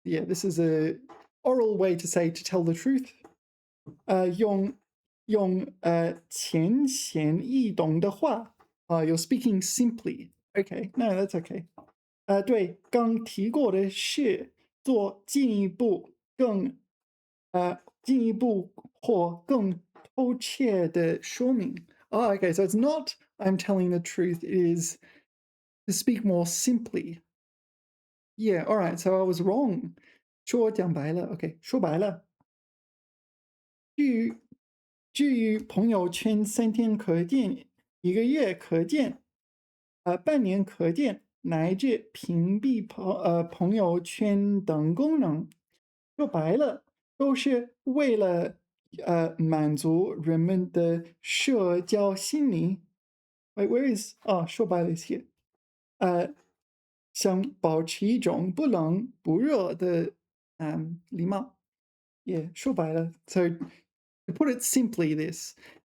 yeah, this is a oral way to say to tell the truth. 用浅显易懂的话, you're speaking simply. Okay, no, that's okay. 对，刚提过的是做进一步或更透彻的说明. Oh, okay, so it's not I'm telling the truth, it is to speak more simply. Yeah, all right, so I was wrong. 说讲白了, okay, 说白了. 至于朋友圈3天可见，1个月可见，半年可见，乃至屏蔽朋友圈等功能，说白了，都是为了满足人们的社交心理。Wait, where is 说白了 is here. 想保持一种不冷不热的礼貌。Yeah, 说白了. So to put it simply,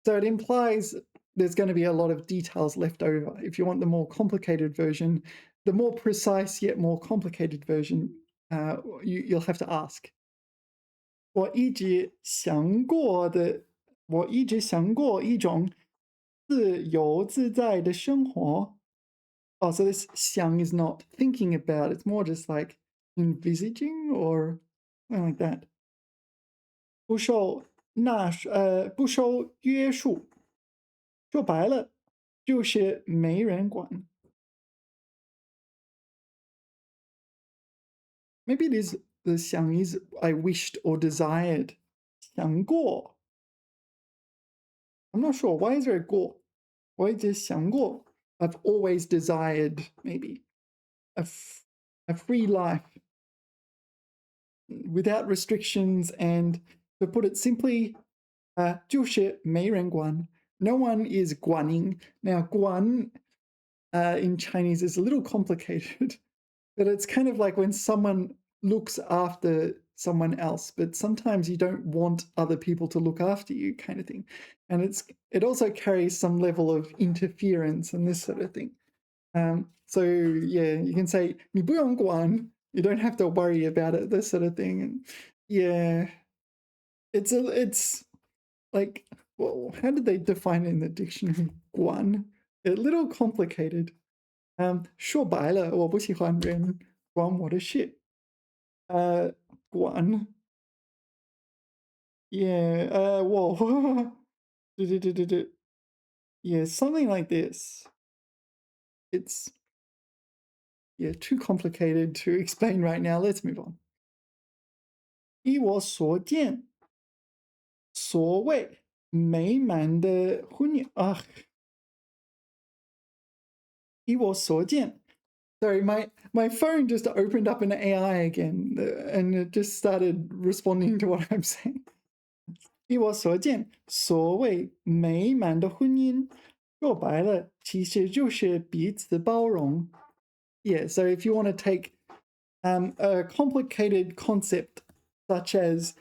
so it implies there's going to be a lot of details left over. If you want the more complicated version, the more precise yet more complicated version, you'll have to ask. 我一直想过一种自由自在的生活. Oh, so this 想 is not thinking about, it's more just like envisaging or something like that. 不受约束，说白了就是没人管。Maybe it is the 想 is I wished or desired. 想过. I'm not sure. Why is there a 过? Why is there 想过? I've always desired, maybe. A free life without restrictions, and to put it simply, 就是没人管. No one is 管. Now, 管 in Chinese is a little complicated, but it's kind of like when someone looks after someone else, but sometimes you don't want other people to look after you, kind of thing. And it also carries some level of interference and this sort of thing. So yeah, you can say 你不用管, you don't have to worry about it, this sort of thing. And yeah, it's like, well, how did they define it in the dictionary? 管, a little complicated. 说白了，我不喜欢人管我的事。管 yeah, whoa. Yeah, something like this. It's too complicated to explain right now. Let's move on. 依我所见，所谓美满的婚姻啊，依我所见。Sorry, my phone just opened up an AI again, and it just started responding to what I'm saying. 依我所见，所谓美满的婚姻，说白了，其实就是彼此包容。Yeah, so if you want to take a complicated concept such as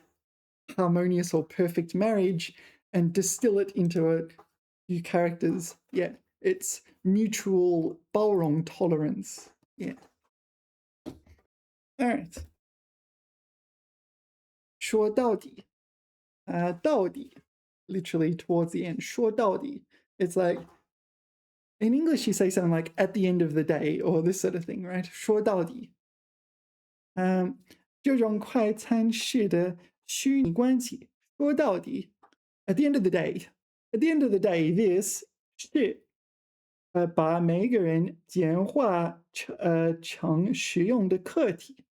harmonious or perfect marriage and distill it into a few characters, yeah, it's mutual 包容 tolerance. Yeah. All right. 说到底. 到底, literally towards the end. 说到底. It's like, in English you say something like at the end of the day or this sort of thing, right? 说到底. 这种快餐式的虚拟关系, 说到底, at the end of the day, this 是把每个人简化成实用的客体，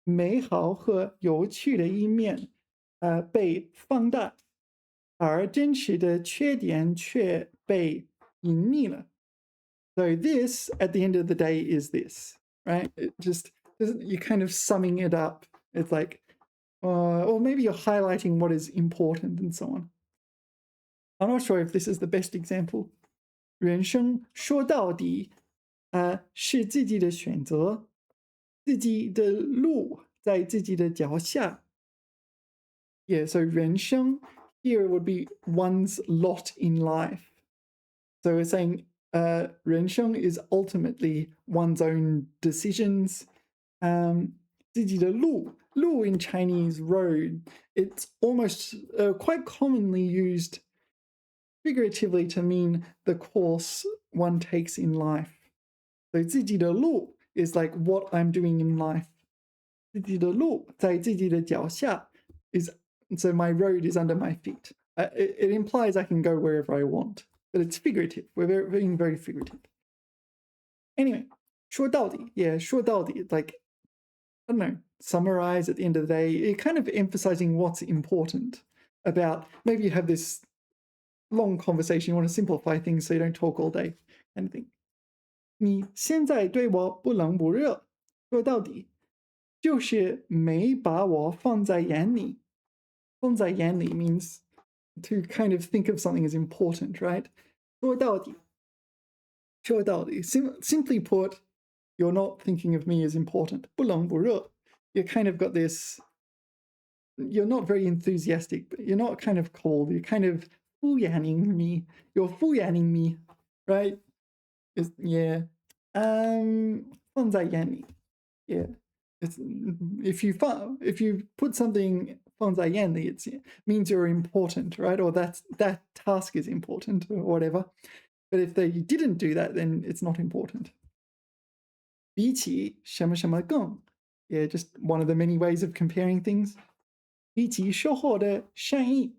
美好和有趣的一面被放大，而真实的缺点却被隐匿了。So this, at the end of the day, is this, right? It just you're kind of summing it up. It's like, or maybe you're highlighting what is important and so on. I'm not sure if this is the best example. 人生说到底，是自己的选择，自己的路在自己的脚下。Yeah, so 人生 here would be one's lot in life. So we're saying 人生 is ultimately one's own decisions. 自己的路 in Chinese, road, it's almost quite commonly used figuratively to mean the course one takes in life. So 自己的路 is like what I'm doing in life. 自己的路在自己的脚下 is, so my road is under my feet. It implies I can go wherever I want, but it's figurative. We're being very figurative. Anyway, 说到底, yeah, 说到底, like, I don't know, summarize at the end of the day, it kind of emphasizing what's important about, maybe you have this long conversation, you want to simplify things so you don't talk all day, kind of thing. 你现在对我不冷不热，说到底就是没把我放在眼里。放在眼里 means to kind of think of something as important, right? 说到底 simply put, you're not thinking of me as important. 不冷不热 you kind of got this, you're not very enthusiastic, but you're not kind of cold, you're kind of 敷衍me, you're 敷衍me, right? Yeah. 放在眼里 yeah. It's, if you put something 放在眼里, it means you're important, right? Or that task is important or whatever. But if you didn't do that, then it's not important. 比起什么什么更 yeah, just one of the many ways of comparing things. 比起收获的善意，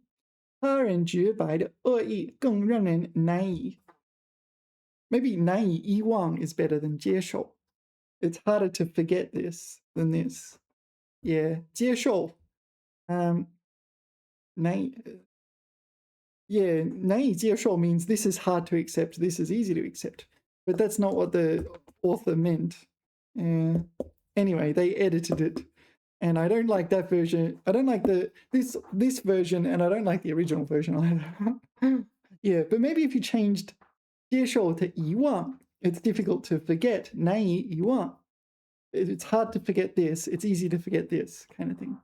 他人直白的恶意更让人难以。Maybe 难以遗忘 is better than 接受. It's harder to forget this than this. Yeah, 接受 难以接受 means this is hard to accept, this is easy to accept. But that's not what the author meant. Anyway, they edited it. And I don't like that version. I don't like this version, and I don't like the original version either. Yeah, but maybe if you changed 接受 to 遗忘, it's difficult to forget. 难以遗忘. It's hard to forget this. It's easy to forget this kind of thing.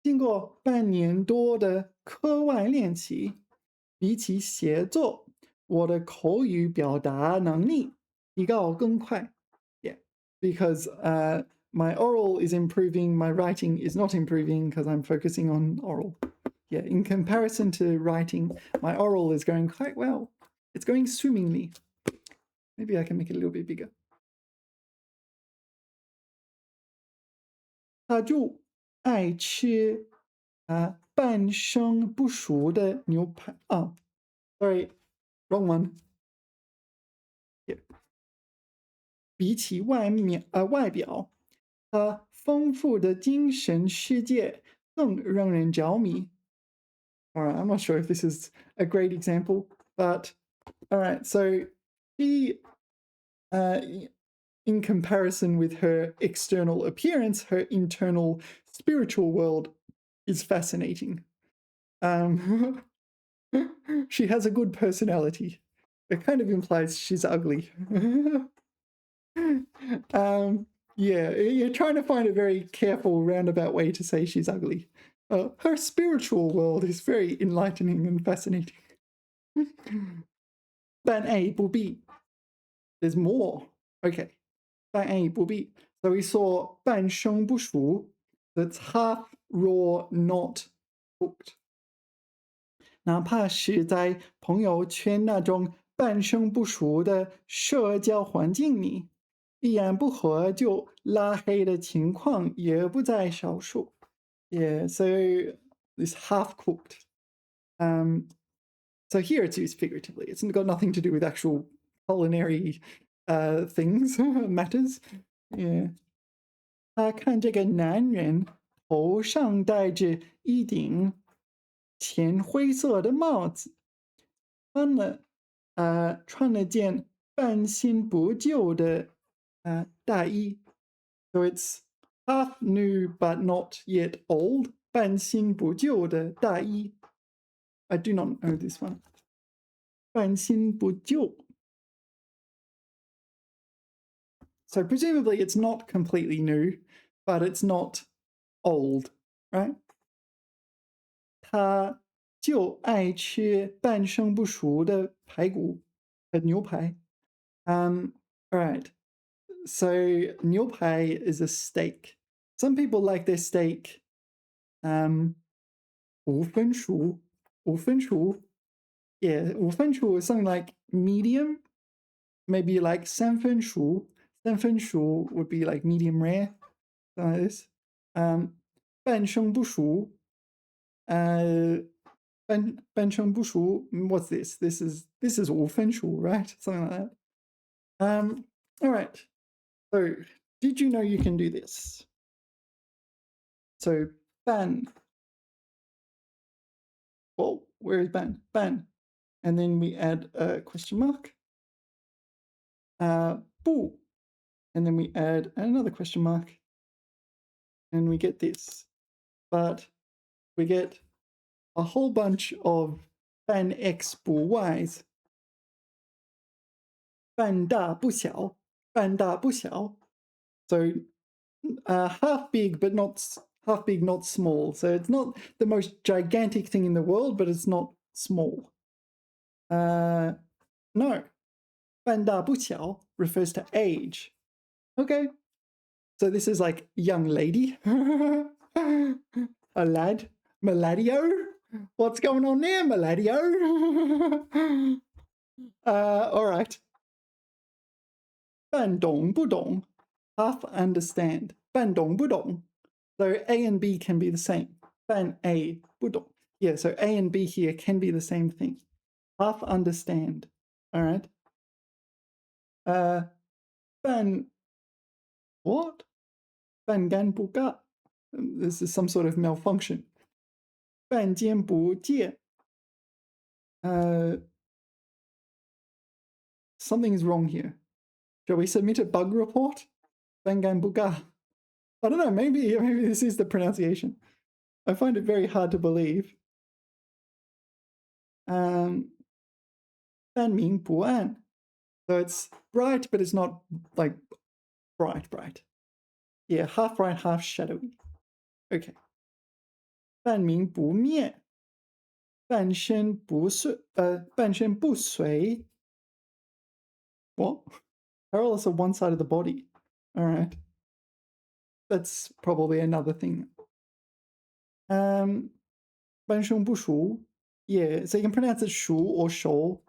经过半年多的课外练习，比起写作，我的口语表达能力提高更快。Yeah, because my oral is improving, my writing is not improving because I'm focusing on oral. Yeah, in comparison to writing, my oral is going quite well. It's going swimmingly. Maybe I can make it a little bit bigger. 他就爱吃半生不熟的牛排啊。Sorry, wrong one. Here. 比起外表，他丰富的精神世界更让人着迷。Alright, I'm not sure if this is a great example, but alright, so she, in comparison with her external appearance, her internal spiritual world is fascinating. She has a good personality. It kind of implies she's ugly. Yeah, you're trying to find a very careful roundabout way to say she's ugly. Her spiritual world is very enlightening and fascinating. 但爱不必. There's more. Okay. 但爱不必. So we saw 半生不熟. That's half raw, not cooked. 哪怕是在朋友圈那种半生不熟的社交环境里，一言不合就拉黑的情况也不在少数。Yeah, so this half-cooked. So here it's used figuratively. It's got nothing to do with actual culinary things, matters. Yeah. 他看这个男人头上戴着一顶浅灰色的帽子，穿了件半新不旧的大衣。So it's half new but not yet old. 半新不旧的大衣。I do not know this one. 半新不旧。So presumably it's not completely new, but it's not old, right? 他就爱吃半生不熟的排骨牛排。All right. So 牛排 is a steak. Some people like their steak 五分熟。Yeah, 五分熟 is something like medium. Maybe like 三分熟。三分熟 would be like medium rare. Something like this. 半生不熟。半生不熟 what's this? This is 五分熟, right? Something like that. All right. So, did you know you can do this? So, 半. Well, where is 半? 半. And then we add a question mark. 不. And then we add another question mark. And we get this. But we get a whole bunch of 半 x 补 y's. 半大不小. 半大不小. So half big, but not half big, not small. So it's not the most gigantic thing in the world, but it's not small. No. 半大不小 refers to age. Okay. So this is like young lady. A lad. Maladio. What's going on there, Maladio? All right. 半懂不懂 half understand. 半懂不懂 So A and B can be the same. 半 A 不懂 Yeah, so A and B here can be the same thing. Half understand. All right. 半 what? 半干不尬 This is some sort of malfunction. 半间不见 something is wrong here. Shall we submit a bug report? 半干不尬 I don't know, maybe this is the pronunciation. I find it very hard to believe. 半明不暗 So it's bright, but it's not like bright. Yeah, half bright, half shadowy. Okay. 半明不灭半身不遂 What? Paralysis of one side of the body. All right. That's probably another thing. 半生不熟 Yeah, so you can pronounce it 熟 or 熟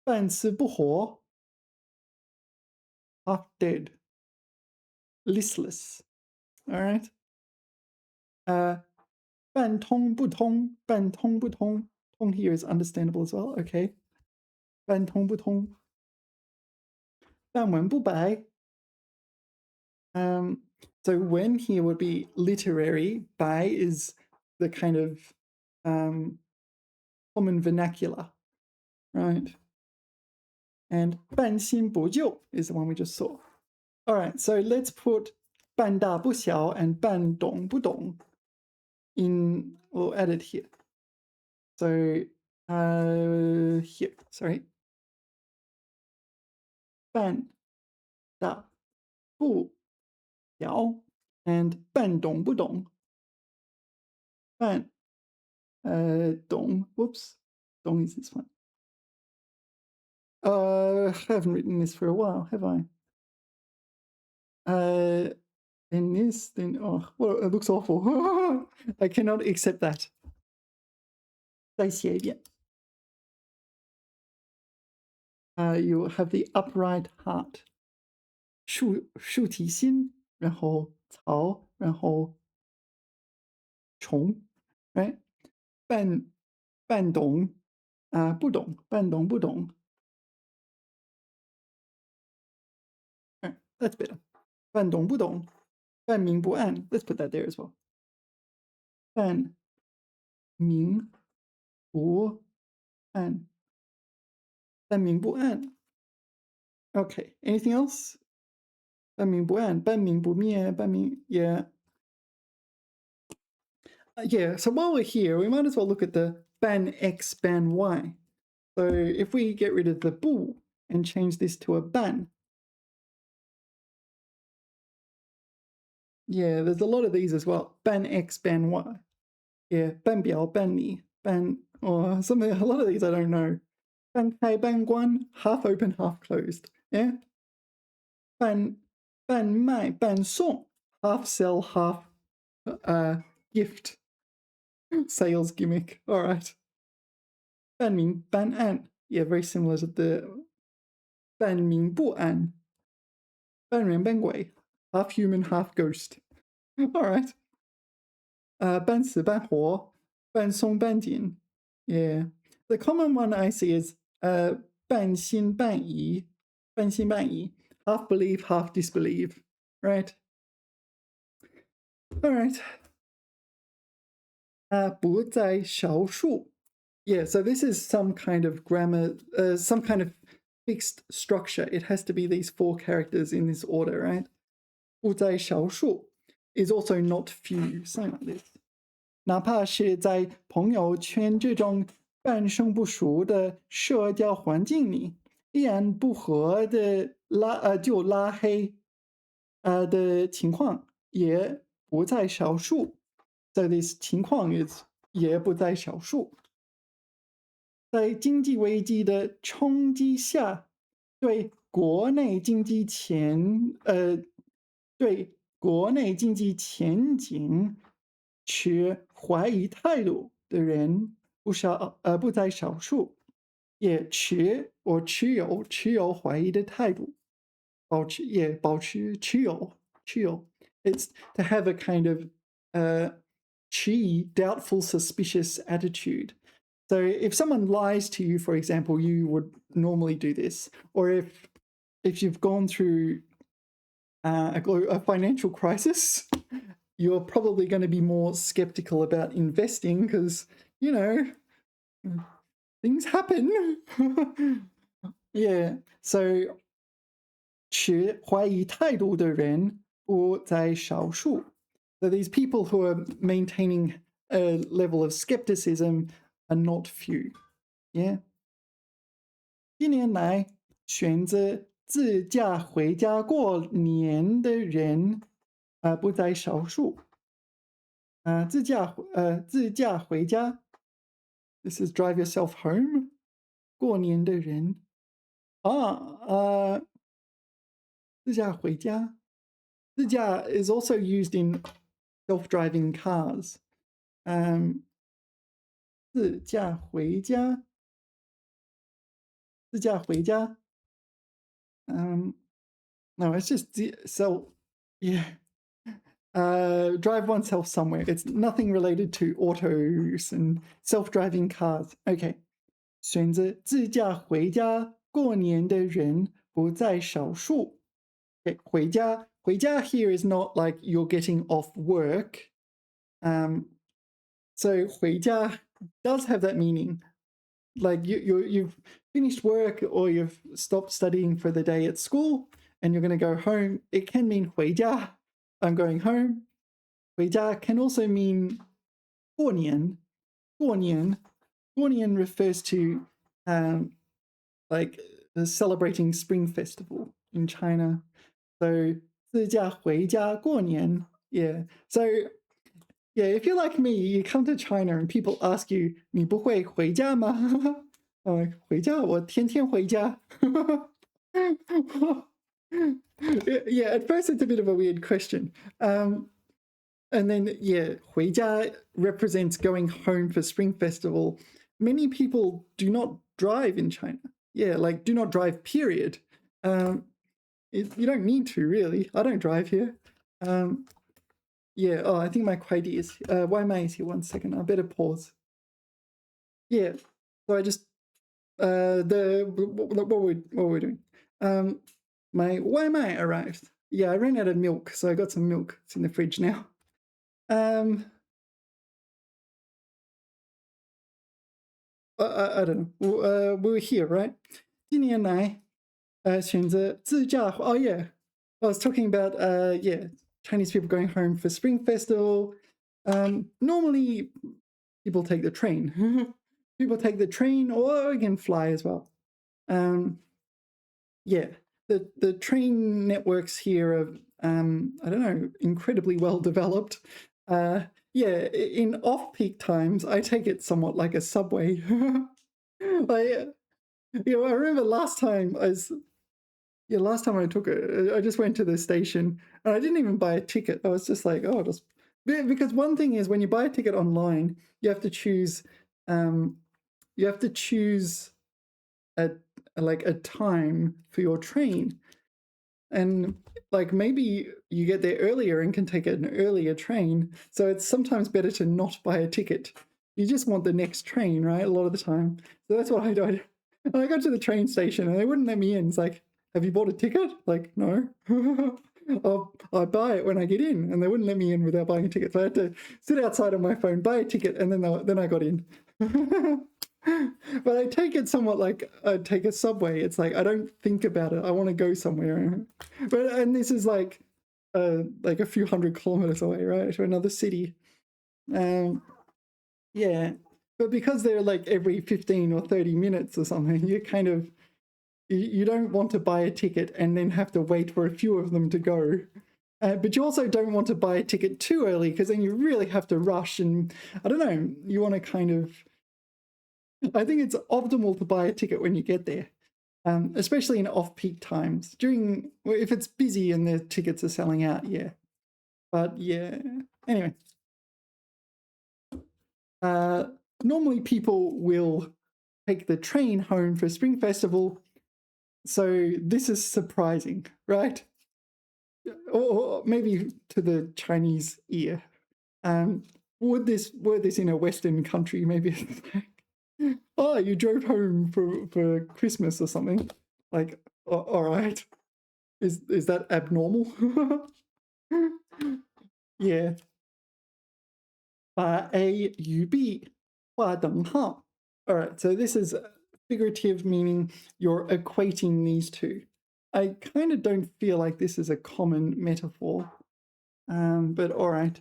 半死不活 half dead. Listless. All right. 半通不通 Tong here is understandable as well. Okay. 半通不通半文不白 So when here would be literary. 白 is the kind of common vernacular, right? And 半新不旧 is the one we just saw. All right, so let's put 半大不小 and 半懂不懂 in, we'll add it here. So here, sorry. 半大不小 and 半懂不懂 半懂 whoops 懂 is this one. I haven't written this for a while, have I? Then this, then oh, well, it looks awful. I cannot accept that. 再写一遍. You have the upright heart. 竖体心，然后槽，然后虫 right? 半懂不懂，半懂不懂 That's better. 半懂不懂，半明不暗 Let's put that there as well. 半明不暗，半明不暗。Okay, anything else? 半明不暗，半明不灭，半明 yeah. Yeah, so while we're here, we might as well look at the ban x, ban y. So if we get rid of the bu and change this to a ban, yeah, there's a lot of these as well. Ban x, ban y. Yeah, ban biao, ban ni, ban, or something, a lot of these I don't know. Ban kai, ban guan, half open, half closed. Yeah. Ban mai, ban song, half sell, half gift. Sales gimmick. All right. Ban ming, ban an. Yeah, very similar to the ban ming bu an. Ban ren, ban gui. Half human, half ghost. All right. Ban si, ban huo. Ban song, ban jin. Yeah. The common one I see is ban xin, ban yi. Ban xin, ban yi. Half believe, half disbelieve. Right. All right. 不在少数. Yeah, so this is some kind of grammar, some kind of fixed structure. It has to be these 4 characters in this order, right? 不在少数 is also not few, something like this. 哪怕是在朋友圈这种半生不熟的社交环境里，一言不合的就拉黑的情况也不在少数。So this 情况 is 也不在少数。在经济危机的冲击下，对国内经济前景持怀疑态度的人不在少数，也持有怀疑的态度，保持持有。It's to have a kind of doubtful, suspicious attitude. So if someone lies to you, for example, you would normally do this. Or if you've gone through a financial crisis, you're probably going to be more skeptical about investing because, you know, things happen. Yeah. So 持怀疑态度的人不在少数. So these people who are maintaining a level of skepticism are not few. Yeah. 近年来，选择自驾回家过年的人不在少数。自驾回家 ，this is drive yourself home. 过年的人自驾回家，自驾 is also used in self-driving cars. 自驾回家。No, it's just yeah. Drive oneself somewhere. It's nothing related to autos and self-driving cars. Okay. 选择自驾回家过年的人不在少数。Okay, 回家 here is not like you're getting off work. So 回家 does have that meaning. Like you've finished work or you've stopped studying for the day at school and you're going to go home. It can mean 回家, I'm going home. 回家 can also mean 过年. 过年 refers to like celebrating Spring Festival in China. So 自驾回家过年. Yeah. So yeah, if you're like me, you come to China and people ask you, 你不会回家吗? I'm like, 回家? 我天天回家. Yeah, at first it's a bit of a weird question. And then, yeah, 回家 represents going home for Spring Festival. Many people do not drive in China. Yeah, like do not drive, period. You don't need to, really. I don't drive here. Yeah, I think my Kuwaiti is why am I here? 1 second, I better pause. Yeah, so I just what were we doing? My why am I arrived? Yeah, I ran out of milk, so I got some milk. It's in the fridge now. I don't know. We were here, right? 近年来，选择自驾。Oh yeah, I was talking about yeah, Chinese people going home for Spring Festival. Normally, people take the train. People take the train, or you can fly as well. Yeah, the train networks here are I don't know, incredibly well developed. Yeah, in off-peak times, I take it somewhat like a subway. I I remember last time I took it, I just went to the station and I didn't even buy a ticket. I was just like, oh, just because one thing is when you buy a ticket online, you have to choose um, you have to choose a like a time for your train, and like maybe you get there earlier and can take an earlier train. So it's sometimes better to not buy a ticket. You just want the next train, right? A lot of the time. So that's what I did. And I got to the train station and they wouldn't let me in. It's like, have you bought a ticket? Like, no. I buy it when I get in, and they wouldn't let me in without buying a ticket. So I had to sit outside on my phone, buy a ticket, and then I got in. But I take it somewhat like I take a subway. It's like I don't think about it. I want to go somewhere. And this is like a few hundred kilometers away, right, to another city. Yeah, but because they're like every 15 or 30 minutes or something, you kind of you don't want to buy a ticket and then have to wait for a few of them to go. But you also don't want to buy a ticket too early, because then you really have to rush. And I don't know, you want to kind of. I think it's optimal to buy a ticket when you get there, especially in off-peak times. If it's busy and the tickets are selling out, yeah. But yeah, anyway. Normally people will take the train home for Spring Festival, so this is surprising, right? Or maybe to the Chinese ear. Were this in a Western country, maybe oh, you drove home for Christmas or something. Like, all right. Is that abnormal? Yeah. 把 A 与 B 画等号. All right, so this is figurative, meaning you're equating these two. I kind of don't feel like this is a common metaphor, but all right.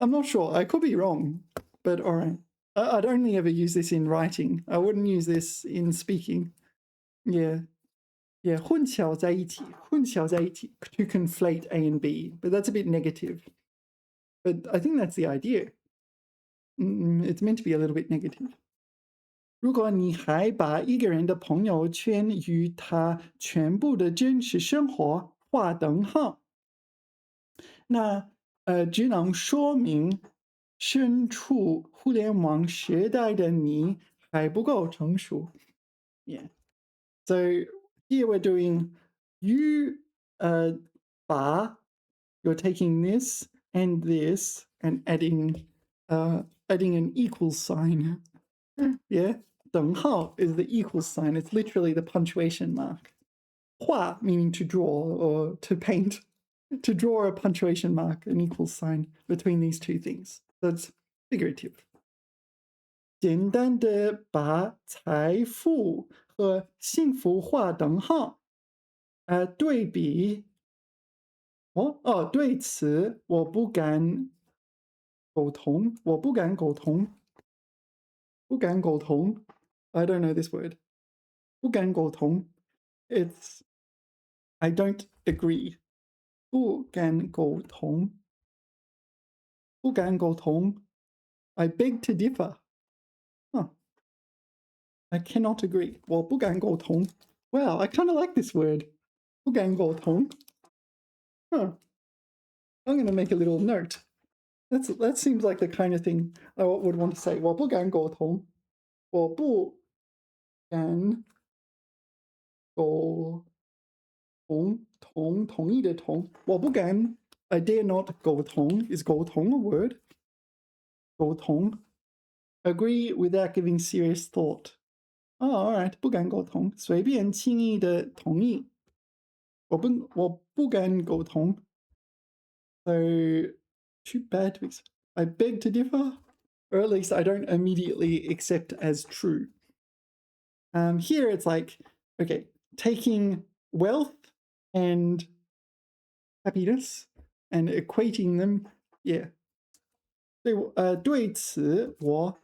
I'm not sure. I could be wrong, but all right. I'd only ever use this in writing. I wouldn't use this in speaking. Yeah. Yeah, 混淆在一起, to conflate A and B, but that's a bit negative. But I think that's the idea. It's meant to be a little bit negative. 如果你还把一个人的朋友圈与他全部的真实生活划等号，那只能说明身处互联网时代的你还不够成熟。Yeah. So here we're doing you you're taking this and adding an equal sign. Yeah. 等号 is the equal sign. It's literally the punctuation mark. 画 meaning to draw or to paint. To draw a punctuation mark, an equal sign between these two things. That's figurative. 简单的把财富和幸福画等号，对比。对此我不敢苟同，我不敢苟同，不敢苟同。I don't know this word. 不敢苟同. It's I don't agree. 不敢苟同，不敢苟同. I beg to differ. Huh. I cannot agree. 我不敢苟同. Wow, I kind of like this word. 不敢苟同. Huh. I'm going to make a little note. That seems like the kind of thing I would want to say. 我不敢苟同，我不敢苟同意的同，我不敢 I dare not 苟同 is 苟同 a word? 苟同 agree without giving serious thought. Oh, all right, 不敢苟同，随便轻易的同意。我不敢苟同。So too bad to I beg to differ. or at least I don't immediately accept as true. Here it's like, okay, taking wealth and happiness and equating them, yeah. 对此我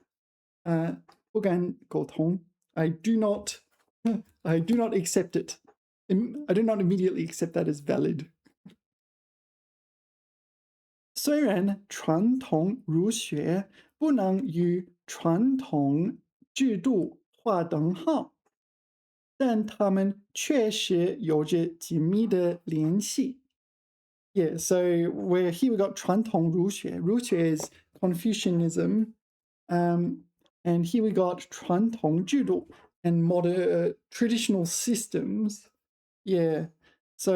不敢苟同. I do not accept it. I do not immediately accept that as valid. 虽然传统儒学不能与传统制度划等号，但它们确实有着紧密的联系. Yeah, so here we got 传统儒学. 儒学 is Confucianism, and here we got 传统制度 and modern traditional systems. Yeah, so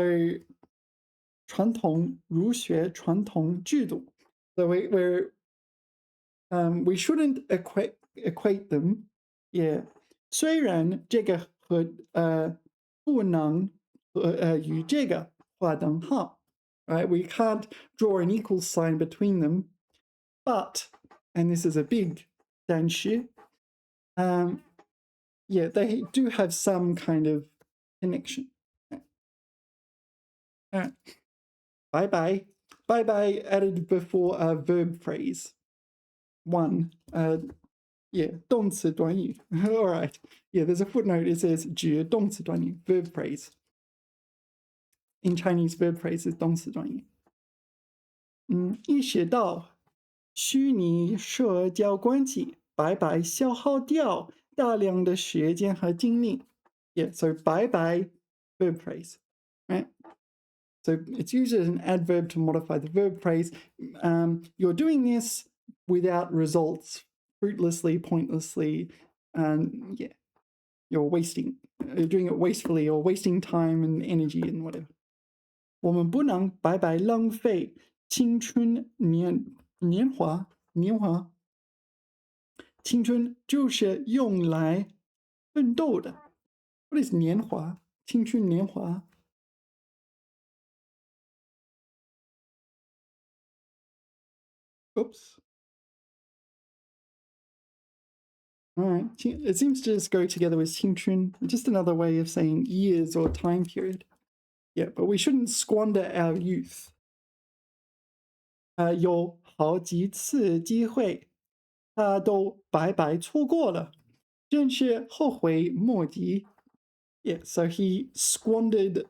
传统儒学传统制度. So we shouldn't equate them. Yeah, 虽然这个和不能与这个划等号, right? We can't draw an equal sign between them, but, and this is a big 但是, yeah, they do have some kind of connection. All right. Bye bye. Bye bye added before a verb phrase. One. Yeah, 动词短语. All right. Yeah, there's a footnote. It says 指动词短语, verb phrase. In Chinese, verb phrase is 动词短语. 意识到虚拟社交关系白白消耗掉大量的时间和精力. Yeah, so 白白 verb phrase, right? So it's used as an adverb to modify the verb phrase. You're doing this without results, fruitlessly, pointlessly, yeah, you're doing it wastefully or wasting time and energy and whatever. 我们不能白白浪费青春年华。青春就是用来奋斗的. What is 年华? 青春年华. Oops. All right. It seems to just go together with 青春, just another way of saying years or time period. Yeah, but we shouldn't squander our youth. 有好几次机会他都白白错过了，真是后悔莫及. Yeah, so he squandered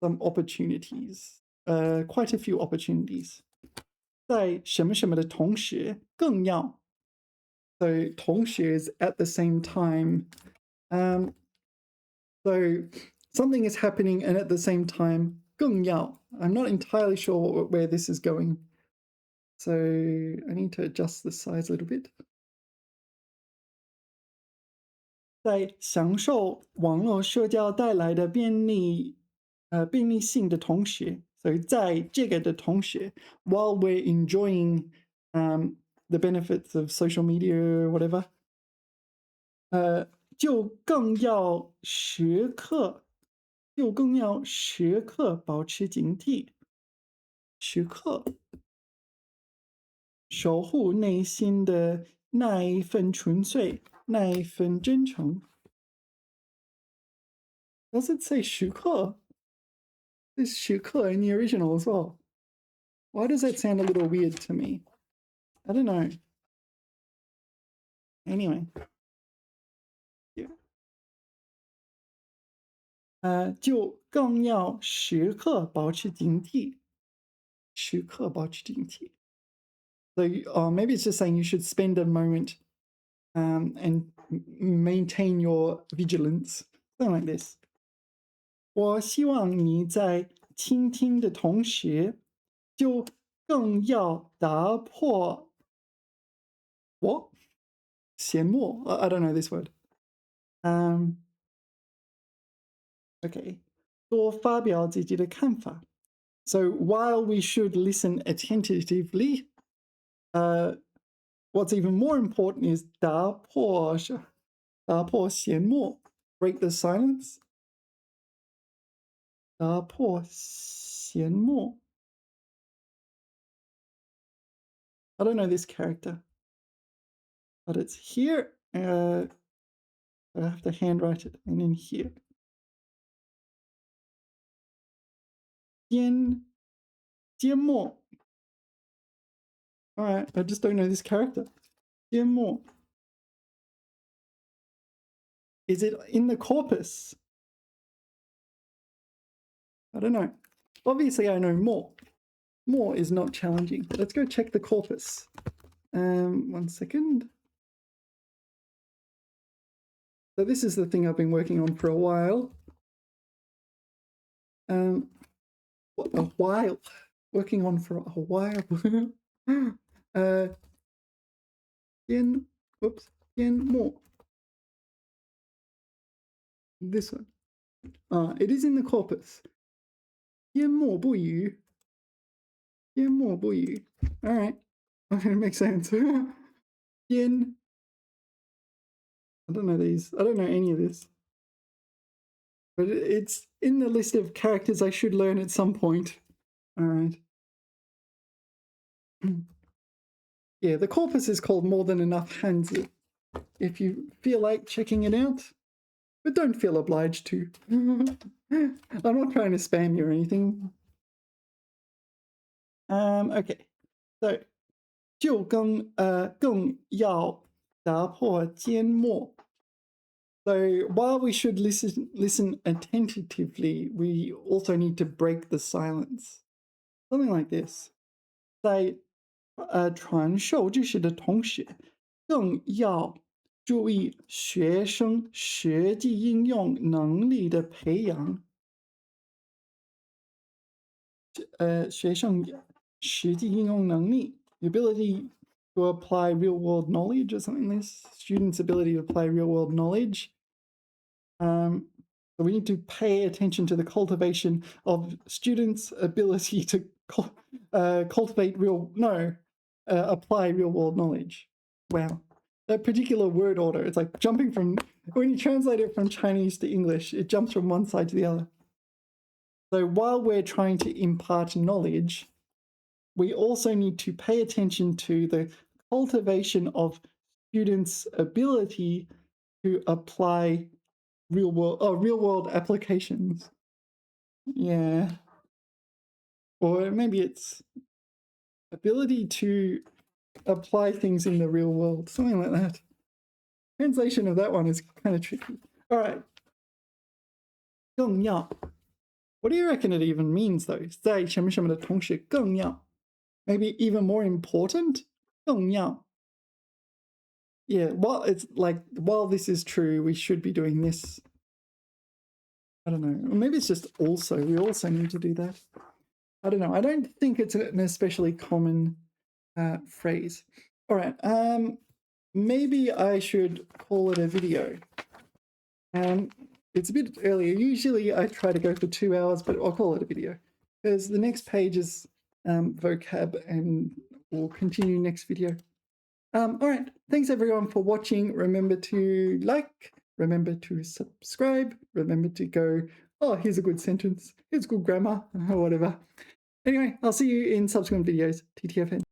some opportunities, quite a few opportunities. 在什么什么的同时更要. So 同时 is at the same time. So something is happening and at the same time 更要. I'm not entirely sure where this is going. So I need to adjust the size a little bit. 在享受网络社交带来的便利性的同时, so 在这个的同时, while we're enjoying the benefits of social media or whatever, 就更要时刻保持警惕，时刻守护内心的那一份纯粹，那一份真诚。Does it say 时刻? It's 时刻 in the original as well. Why does that sound a little weird to me? I don't know. Anyway. Yeah. 就更要时刻保持警惕，时刻保持警惕。So maybe it's just saying you should spend a moment and maintain your vigilance, something like this. 我希望你在倾听的同时，就更要打破缄默. I don't know this word. Okay. 多发表自己的看法. So while we should listen attentively, what's even more important is 打破缄默, break the silence. 打破缄默. I don't know this character. but it's here. I have to handwrite it, and then here. 缄默. All right, I just don't know this character. 缄默. Is it in the corpus? I don't know. Obviously, I know more. More is not challenging. Let's go check the corpus. 1 second. So this is the thing I've been working on for a while. A while. Working on for a while. 缄默. This one. It is in the corpus. 缄默不语. 缄默不语. All right. Okay, it makes sense. 缄. I don't know these. I don't know any of this. But it's in the list of characters I should learn at some point. All right. Yeah, the corpus is called More Than Enough Hanzi. If you feel like checking it out, but don't feel obliged to. I'm not trying to spam you or anything. Okay, so 就更要打破缄默. So while we should listen attentively, we also need to break the silence. Something like this. 在传授知识的同时，更要注意学生实际应用能力的培养。学生实际应用能力 the ability to apply real-world knowledge or something like this. Students' ability to apply real-world knowledge. So we need to pay attention to the cultivation of students' ability to apply real-world knowledge. Wow. That particular word order, it's like jumping from, when you translate it from Chinese to English, it jumps from one side to the other. So while we're trying to impart knowledge, we also need to pay attention to the cultivation of students' ability to apply real-world applications. Yeah. Or maybe it's ability to apply things in the real world, something like that. Translation of that one is kind of tricky. All right. 更要. What do you reckon it even means, though? 在什么什么的同时更要. Maybe even more important? 更要. Yeah, well, it's like, while this is true, we should be doing this. I don't know. Or maybe it's just also. We also need to do that. I don't know. I don't think it's an especially common phrase. All right. Maybe I should call it a video. It's a bit earlier. Usually I try to go for 2 hours, but I'll call it a video because the next page is vocab, and we'll continue next video. All right. Thanks everyone for watching. Remember to like, remember to subscribe, remember to go, oh, here's a good sentence, here's good grammar, or whatever. Anyway, I'll see you in subsequent videos. TTFN.